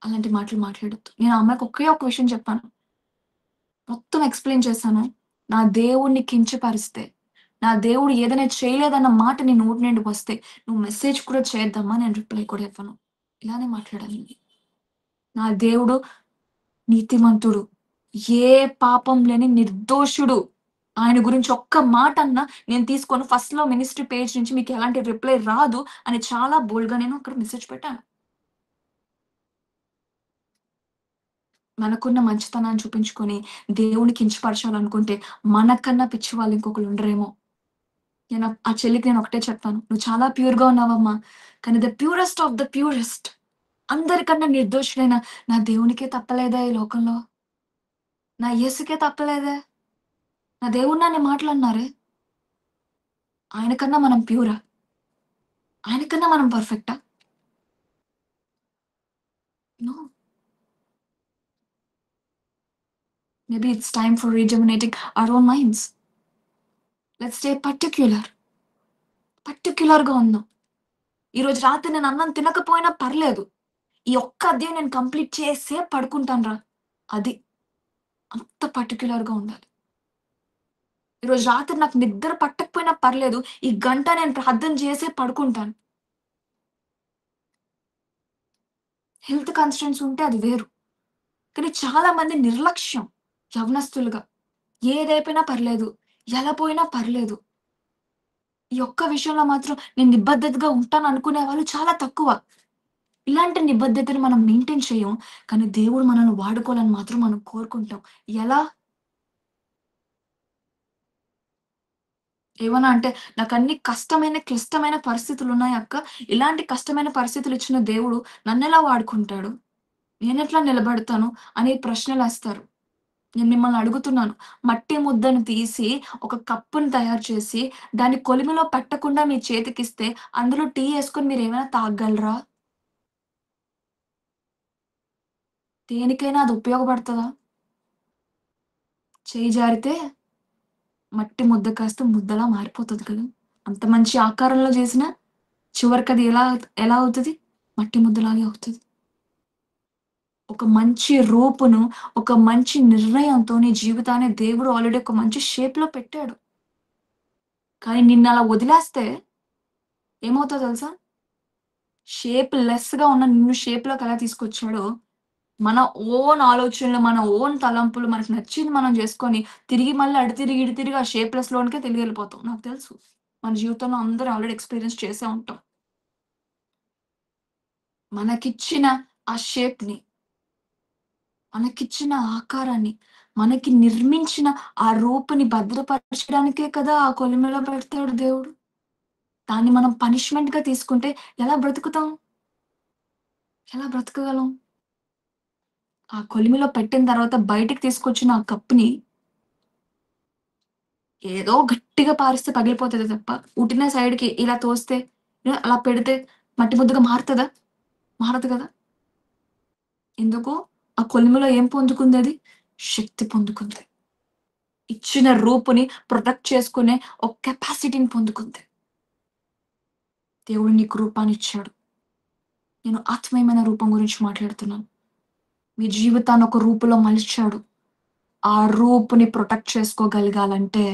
అలాంటి మాటలు మాట్లాడొద్దు. నేను ఆ అమ్మాయికి ఒకే ఒక విషయం చెప్పాను. మొత్తం ఎక్స్‌ప్లెయిన్ చేశాను. నా దేవుడిని కించపరిస్తే, నా దేవుడు ఏదైనా చేయలేదన్న మాట నీ నోటి నుండి వస్తే, నువ్వు మెసేజ్ కూడా చేయొద్దమ్మా నేను రిప్లై కూడా ఇవ్వను. ఇలానే మాట్లాడాను. నా దేవుడు నీతిమంతుడు. ఏ పాపం లేని నిర్దోషుడు. ఆయన గురించి ఒక్క మాటన్నా నేను తీసుకొని ఫస్ట్‌లో మినిస్ట్రీ పేజ్ నుంచి మీకెలాంటి రిప్లై రాదు అని చాలా బోల్డ్‌గా నేను అక్కడ మెసేజ్ పెట్టాను. మనకున్న మంచితనాన్ని చూపించుకొని దేవుడిని కించపరచాలనుకుంటే మనకన్నా పిచ్చి వాళ్ళు ఇంకొకళ్ళు ఉండరేమో! నేను ఆ చెల్లికి నేను ఒకటే చెప్పాను. "నువ్వు చాలా ప్యూర్‌గా ఉన్నావమ్మా. కానీ the purest of the purest అందరికన్నా నిర్దోషుడైన నా దేవునికే తప్పలేదా ఈ లోకంలో? నా యేసుకే తప్పలేదే! నా దేవుడు నన్ను మాటలన్నారే! ఆయన కన్నా మనం ప్యూరా? ఆయన కన్నా మనం పర్ఫెక్టా? No. Maybe it's time for rejuvenating our own minds. Let's stay పర్టిక్యులర్‌గా ఉందాం. ఈరోజు రాత్రి నేను అన్నం తినకపోయినా పర్లేదు. ఈ ఒక్క అధ్యాయం నేను కంప్లీట్ చేసే పడుకుంటానురా. అది. అంత పర్టిక్యులర్‌గా ఉండాలి. ఈరోజు రాత్రి నాకు నిద్ర పట్టకపోయినా పర్లేదు. ఈ గంట నేను ప్రార్థన చేసే పడుకుంటాను. హెల్త్ కన్‌స్ట్రెయింట్స్ ఉంటే అది వేరు. కానీ చాలా మంది నిర్లక్ష్యం యవ్వనస్తులుగా. ఏదైపోయినా పర్లేదు. ఎలా పోయినా పర్లేదు. ఈ ఒక్క విషయంలో మాత్రం నేను నిబద్ధతగా ఉంటాననుకునే వాళ్ళు చాలా తక్కువ. ఇలాంటి నిబద్ధతని మనం మెయింటైన్ చేయం. కానీ దేవుడు మనల్ని వాడుకోవాలని మాత్రం మనం కోరుకుంటాం. ఎలా? ఏమన్నా అంటే నాకన్ని కష్టమైన, క్లిష్టమైన పరిస్థితులున్నాయి అక్క. ఇలాంటి కష్టమైన పరిస్థితులిచ్చిన దేవుడు నన్నెలా వాడుకుంటాడు? నేనెట్లా నిలబడతాను? అనే ప్రశ్నలేస్తారు. నేను మిమ్మల్ని అడుగుతున్నాను. మట్టి ముద్దను తీసి, ఒక కప్పుని తయారు చేసి, దాన్ని కొలిమిలో పెట్టకుండా మీ చేతికిస్తే, అందులో టీ యేసుకొని మీరేమైనా తాగగలరా? దేనికైనా అది ఉపయోగపడతదా? చెయ్యి జారితే మట్టి ముద్ద కాస్త ముద్దలా మారిపోతది కదా! అంత మంచి ఆకారంలో చేసినా చివరికది ఎలా అవుతది? మట్టి ముద్దలాగే అవుతది. ఒక మంచి రూపును, ఒక మంచి నిర్ణయంతో నీ జీవితాన్ని దేవుడు ఆల్రెడీ ఒక మంచి షేప్‌లో పెట్టాడు. కానీ నిన్నలా వదిలేస్తే ఏమవుతదో తెలుసా? షేప్ లెస్‌గా ఉన్న నిన్ను షేప్‌లోకి ఎలా తీసుకొచ్చాడో, మన ఓన్ ఆలోచనలు, మన ఓన్ తలంపులు, మనకు నచ్చింది మనం జేసుకొని, తిరిగి మళ్ళీ అటు తిరిగి, ఇటు తిరిగి ఆ షేప్‌లెస్‌లోనికే తిరిగెళ్ళిపోతాం. నాకు తెలుసు. మన జీవితంలో అందరూ ఆల్రెడీ ఎక్స్‌పీరియన్స్ చేసే ఉంటాం. మనకిచ్చిన ఆ షేప్‌ని, మనకిచ్చిన ఆకారాన్ని, మనకి నిర్మించిన ఆ రూపుని భద్రపరచడానికే కదా ఆ కొలిమిలో పెడతాడు దేవుడు. దాన్ని మనం పనిష్మెంట్‌గా తీసుకుంటే ఎలా బ్రతుకుతాం? ఎలా బ్రతకగలం? ఆ కొలిమిలో పెట్టిన తర్వాత బయటికి తీసుకొచ్చిన ఆ కప్పుని ఏదో గట్టిగా పారిస్తే పగిలిపోతది తప్ప, ఉట్టిన సైడ్‌కి ఇలా తోస్తే, అలా పెడితే మట్టి ముద్దగా మారుతదా? మారదు కదా! ఎందుకు? ఆ కొలిమిలో ఏం పొందుకుందది? శక్తి పొందుకుంది. ఇచ్చిన రూపుని ప్రొటెక్ట్ చేసుకునే ఒక కెపాసిటీని పొందుకుంది. దేవుడు నీకు రూపాన్నిచ్చాడు. నేను ఆత్మీయమైన రూపం గురించి మాట్లాడుతున్నాను. మీ జీవితాన్ని ఒక రూపులో మలిచాడు. ఆ రూపుని ప్రొటెక్ట్ చేసుకోగలగాలంటే,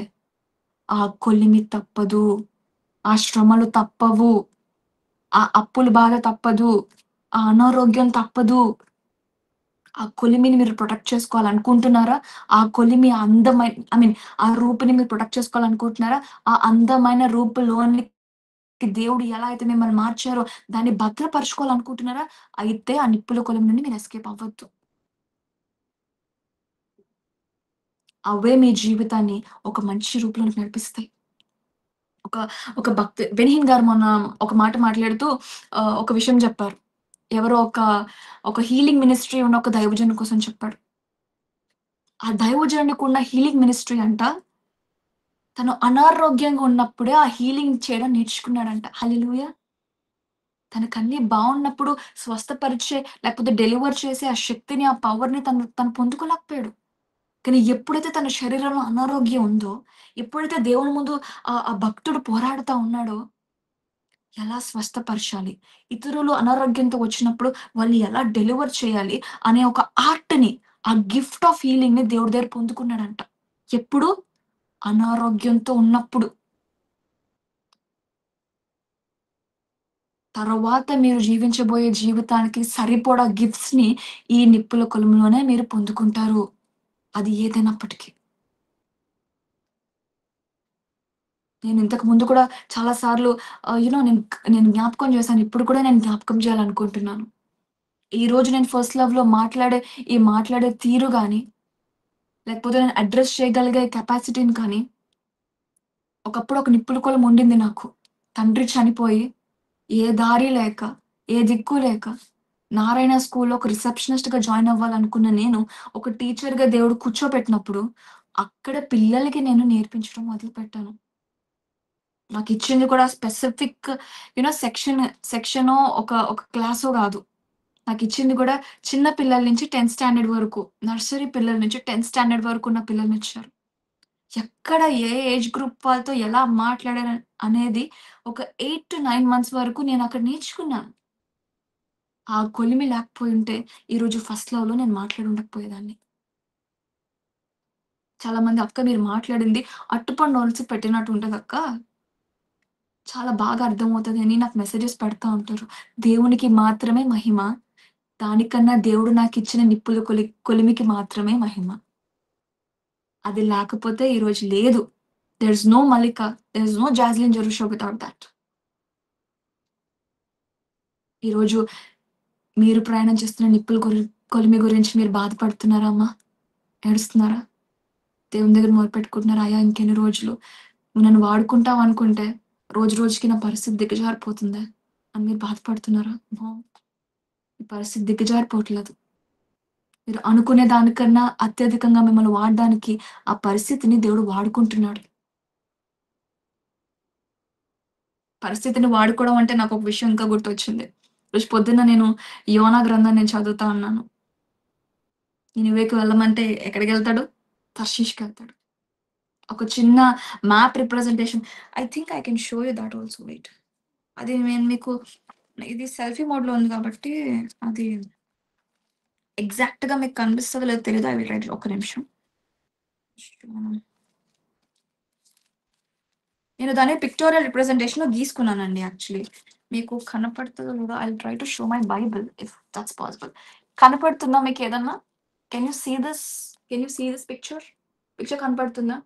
ఆ కొలిమి తప్పదు. ఆ శ్రమలు తప్పవు. ఆ అప్పుల బాధ తప్పదు. ఆ అనారోగ్యం తప్పదు. ఆ కొలిమిని మీరు ప్రొటెక్ట్ చేసుకోవాలనుకుంటున్నారా? ఆ కొలిమి ఐ మీన్ ఆ రూపుని మీరు ప్రొటెక్ట్ చేసుకోవాలనుకుంటున్నారా? ఆ అందమైన రూపులోనికి దేవుడు ఎలా అయితే మిమ్మల్ని మార్చారో దాన్ని భద్రపరుచుకోవాలనుకుంటున్నారా? అయితే ఆ నిప్పుల కొలిమి నుండి మీరు ఎస్కేప్ అవ్వద్దు. అవే మీ జీవితాన్ని ఒక మంచి రూపులోనికి నడిపిస్తాయి. ఒక ఒక బెనిహిన్ గారు మొన్న ఒక మాట మాట్లాడుతూ ఒక విషయం చెప్పారు. ఎవరో ఒక హీలింగ్ మినిస్ట్రీ ఉన్న ఒక దైవజనుని కోసం చెప్పాడు. ఆ దైవజనుడికున్న హీలింగ్ మినిస్ట్రీ అంట, తను అనారోగ్యంగా ఉన్నప్పుడే ఆ హీలింగ్ చేయడం నేర్చుకున్నాడంట. హల్లెలూయా! తనకన్నీ బావున్నప్పుడు స్వస్థపరిచే లేకపోతే డెలివర్ చేసే ఆ శక్తిని, ఆ పవర్‌ని తను పొందుకోలేకపోయాడు. కానీ ఎప్పుడైతే తన శరీరంలో అనారోగ్యం ఉందో, ఎప్పుడైతే దేవుని ముందు ఆ భక్తుడు పోరాడుతా ఉన్నాడో, ఎలా స్వస్థపరచాలి? ఇతరులు అనారోగ్యంతో వచ్చినప్పుడు వాళ్ళు ఎలా డెలివర్ చేయాలి? అనే ఒక ఆర్ట్‌ని, ఆ గిఫ్ట్ ఆఫ్ హీలింగ్‌ని దేవుడి దగ్గర పొందుకున్నాడంట. ఎప్పుడు? అనారోగ్యంతో ఉన్నప్పుడు. తరువాత మీరు జీవించబోయే జీవితానికి సరిపడా గిఫ్ట్స్‌ని ఈ నిప్పుల కొలుములోనే మీరు పొందుకుంటారు. అది ఏదైనప్పటికీ. నేను ఇంతకు ముందు కూడా చాలా సార్లు నేను జ్ఞాపకం చేశాను. ఇప్పుడు కూడా నేను జ్ఞాపకం చేయాలనుకుంటున్నాను. ఈరోజు నేను ఫస్ట్ లవ్‌లో మాట్లాడే తీరు గాని, లేకపోతే నేను అడ్రెస్ చేయగలిగే కెపాసిటీని కానీ, ఒకప్పుడు ఒక నిప్పుల కొలను ఉండింది నాకు. తండ్రి చనిపోయి, ఏ దారి లేక, ఏ దిక్కు లేక, నారాయణ స్కూల్‌లో ఒక రిసెప్షనిస్ట్‌గా జాయిన్ అవ్వాలనుకున్న నేను, ఒక టీచర్‌గా దేవుడు కూర్చోపెట్టినప్పుడు, అక్కడ పిల్లలకి నేను నేర్పించడం మొదలుపెట్టాను. నాకిచ్చింది కూడా స్పెసిఫిక్ సెక్షనో, ఒక క్లాసో గాదు. నాకిచ్చింది గూడా చిన్న పిల్లల నుంచి 10థ్ స్టాండర్డ్ వరకు, నర్సరీ పిల్లల నుంచి 10థ్ స్టాండర్డ్ వరకున్న పిల్లలనిచ్చారు. ఎక్కడ ఏ ఏజ్ గ్రూప్ వాళ్ళతో ఎలా మాట్లాడాలి అనేది ఒక 8-9 మంత్స్ వరకు నేనక్కడ నేర్చుకున్నాను. ఆ కొలిమి లేకపోయుంటే ఈరోజు ఫస్ట్ లవ్‌లో నేను మాట్లాడి ఉండకపోయేదాన్ని. చాలా మంది "అక్క మీరు మాట్లాడింది అట్టుపండు ఒలిచి పెట్టినట్టు ఉంటదక్క. చాలా బాగా అర్థమవుతది" అని నాకు మెసేజెస్ పెడతా ఉంటారు. దేవునికి మాత్రమే మహిమ. దానికన్నా దేవుడు నాకిచ్చిన నిప్పుల కొలిమికి మాత్రమే మహిమ. అది లేకపోతే ఈరోజు లేదు. There is no 'Mallika', there is no 'Jaslin Jerusha' without thought. ఈరోజు మీరు ప్రయాణం చేస్తున్న కొలిమి గురించి మీరు బాధపడుతున్నారా అమ్మా? ఏడుస్తున్నారా? దేవుని దగ్గర మొరపెట్టుకుంటున్నారా? అయ్యా ఇంకెన్ని రోజులు నువ్వు నన్ను వాడుకుంటావనుకుంటే రోజు రోజుకి నా పరిస్థితి దిగజారిపోతుందే అని మీరు బాధపడుతున్నారా? నో. మీ పరిస్థితి దిగజారిపోవట్లేదు. మీరు అనుకునే దానికన్నా అత్యధికంగా మిమ్మల్ని వాడడానికి ఆ పరిస్థితిని దేవుడు వాడుకుంటున్నాడు. పరిస్థితిని వాడుకోవడం అంటే నాకొక విషయం ఇంకా గుర్తొచ్చింది. ఈరోజు పొద్దున్న నేను 'యోనా' గ్రంథం నేను చదువుతా ఉన్నాను. నినివేకి వెళ్ళమంటే ఎక్కడికెళ్తాడు? తర్షీష్‌కెళ్తాడు. ఒక చిన్న map representation I think I can show you that also wait. అది నేను మీకు ఇది సెల్ఫీ మోడ్‌లో ఉంది కాబట్టి అది ఎగ్జాక్ట్‌గా మీకు కనిపిస్తదో లేదో తెలీదు. ఐ విల్ రైట్ ఒక్క నిమిషం. నేను దాన్ని పిక్టోరియల్ రిప్రజెంటేషన్‌లో గీసుకున్నానండి యాక్చువల్లీ. మీకు కనపడుతదో లేదో I will try to show my Bible if that's possible. కనపడుతుందా మీకేదన్నా? Can you see this? Can you see this picture? Picture కనపడుతుందా?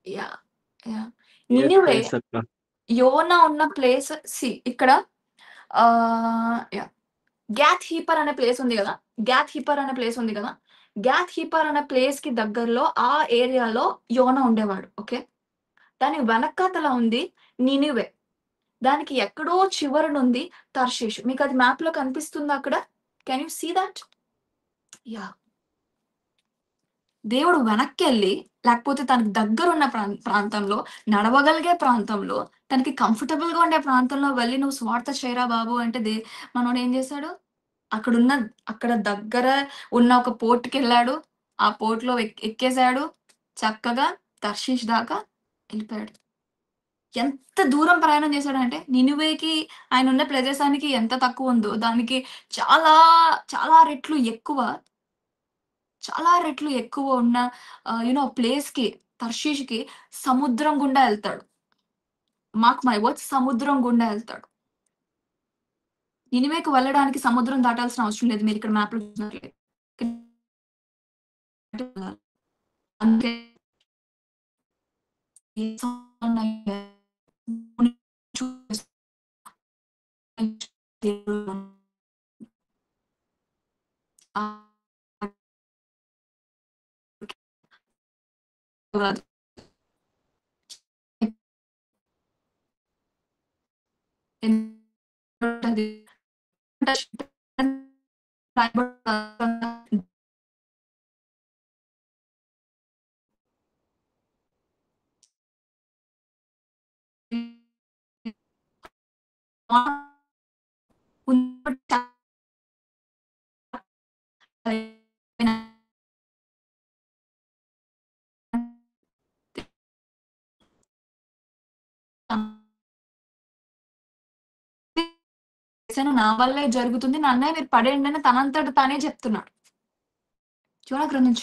Yeah! Yeah! Yes. Nineveh yes అక్క. యోనా ఉన్న ప్లేస్ ఇక్కడ యాహ్! గ్యాత్ హీపర్ అనే ప్లేస్ ఉంది గదా! గ్యాత్ హీపర్ అనే ప్లేస్ ఉంది గదా! గ్యాత్ హీపర్ అనే ప్లేస్‌కి దగ్గరలో ఆ ఏరియాలో యోనా ఉండేవాడు. ఓకే. దాని వెనకాతల ఉంది నినివే. దానికి ఎక్కడో చివరనుంది తర్షీష్. మీకది మ్యాప్‌లో కనిపిస్తుందా అక్కడ? Can you see that? Yeah! దేవుడు వెనక్కెళ్ళి లేకపోతే తనకు దగ్గరున్న ప్రాంతంలో, నడవగలిగే ప్రాంతంలో, తనకి కంఫర్టబుల్‌గా ఉండే ప్రాంతంలో వెళ్లి "నువ్వు స్వార్థ చేయరా బాబు" అంటే మనోడేం జేశాడు? అక్కడున్న అక్కడ దగ్గర ఉన్న ఒక పోర్ట్‌కెళ్ళాడు. ఆ పోర్ట్‌లో ఎక్కేసాడు. చక్కగా తర్షీష్ దాకా ఎళ్ళిపోయాడు. ఎంత దూరం ప్రయాణం చేశాడంటే, నినివేకి ఆయనున్న ప్రదేశానికి ఎంత తక్కువుందో, దానికి చాలా, చాలా రెట్లు ఎక్కువ, చాలా రెట్లు ఎక్కువ ఉన్న ప్లేస్‌కి తర్షీష్‌కి సముద్రం గుండా ఎళ్తాడు. మార్క్ మై వర్డ్స్ సముద్రం గుండా ఎళ్తాడు. నినివేకి వెళ్ళడానికి సముద్రం దాటాల్సిన అవసరం లేదు. మీరిక్కడ మ్యాప్‌లో చూసినట్లయితే. అందుకే చేశాను. నా వల్లే జరుగుతుంది. నన్నే మీరు పడేయండని తనంతట తానే చెప్తున్నాడు. 'యోనా' గ్రంథం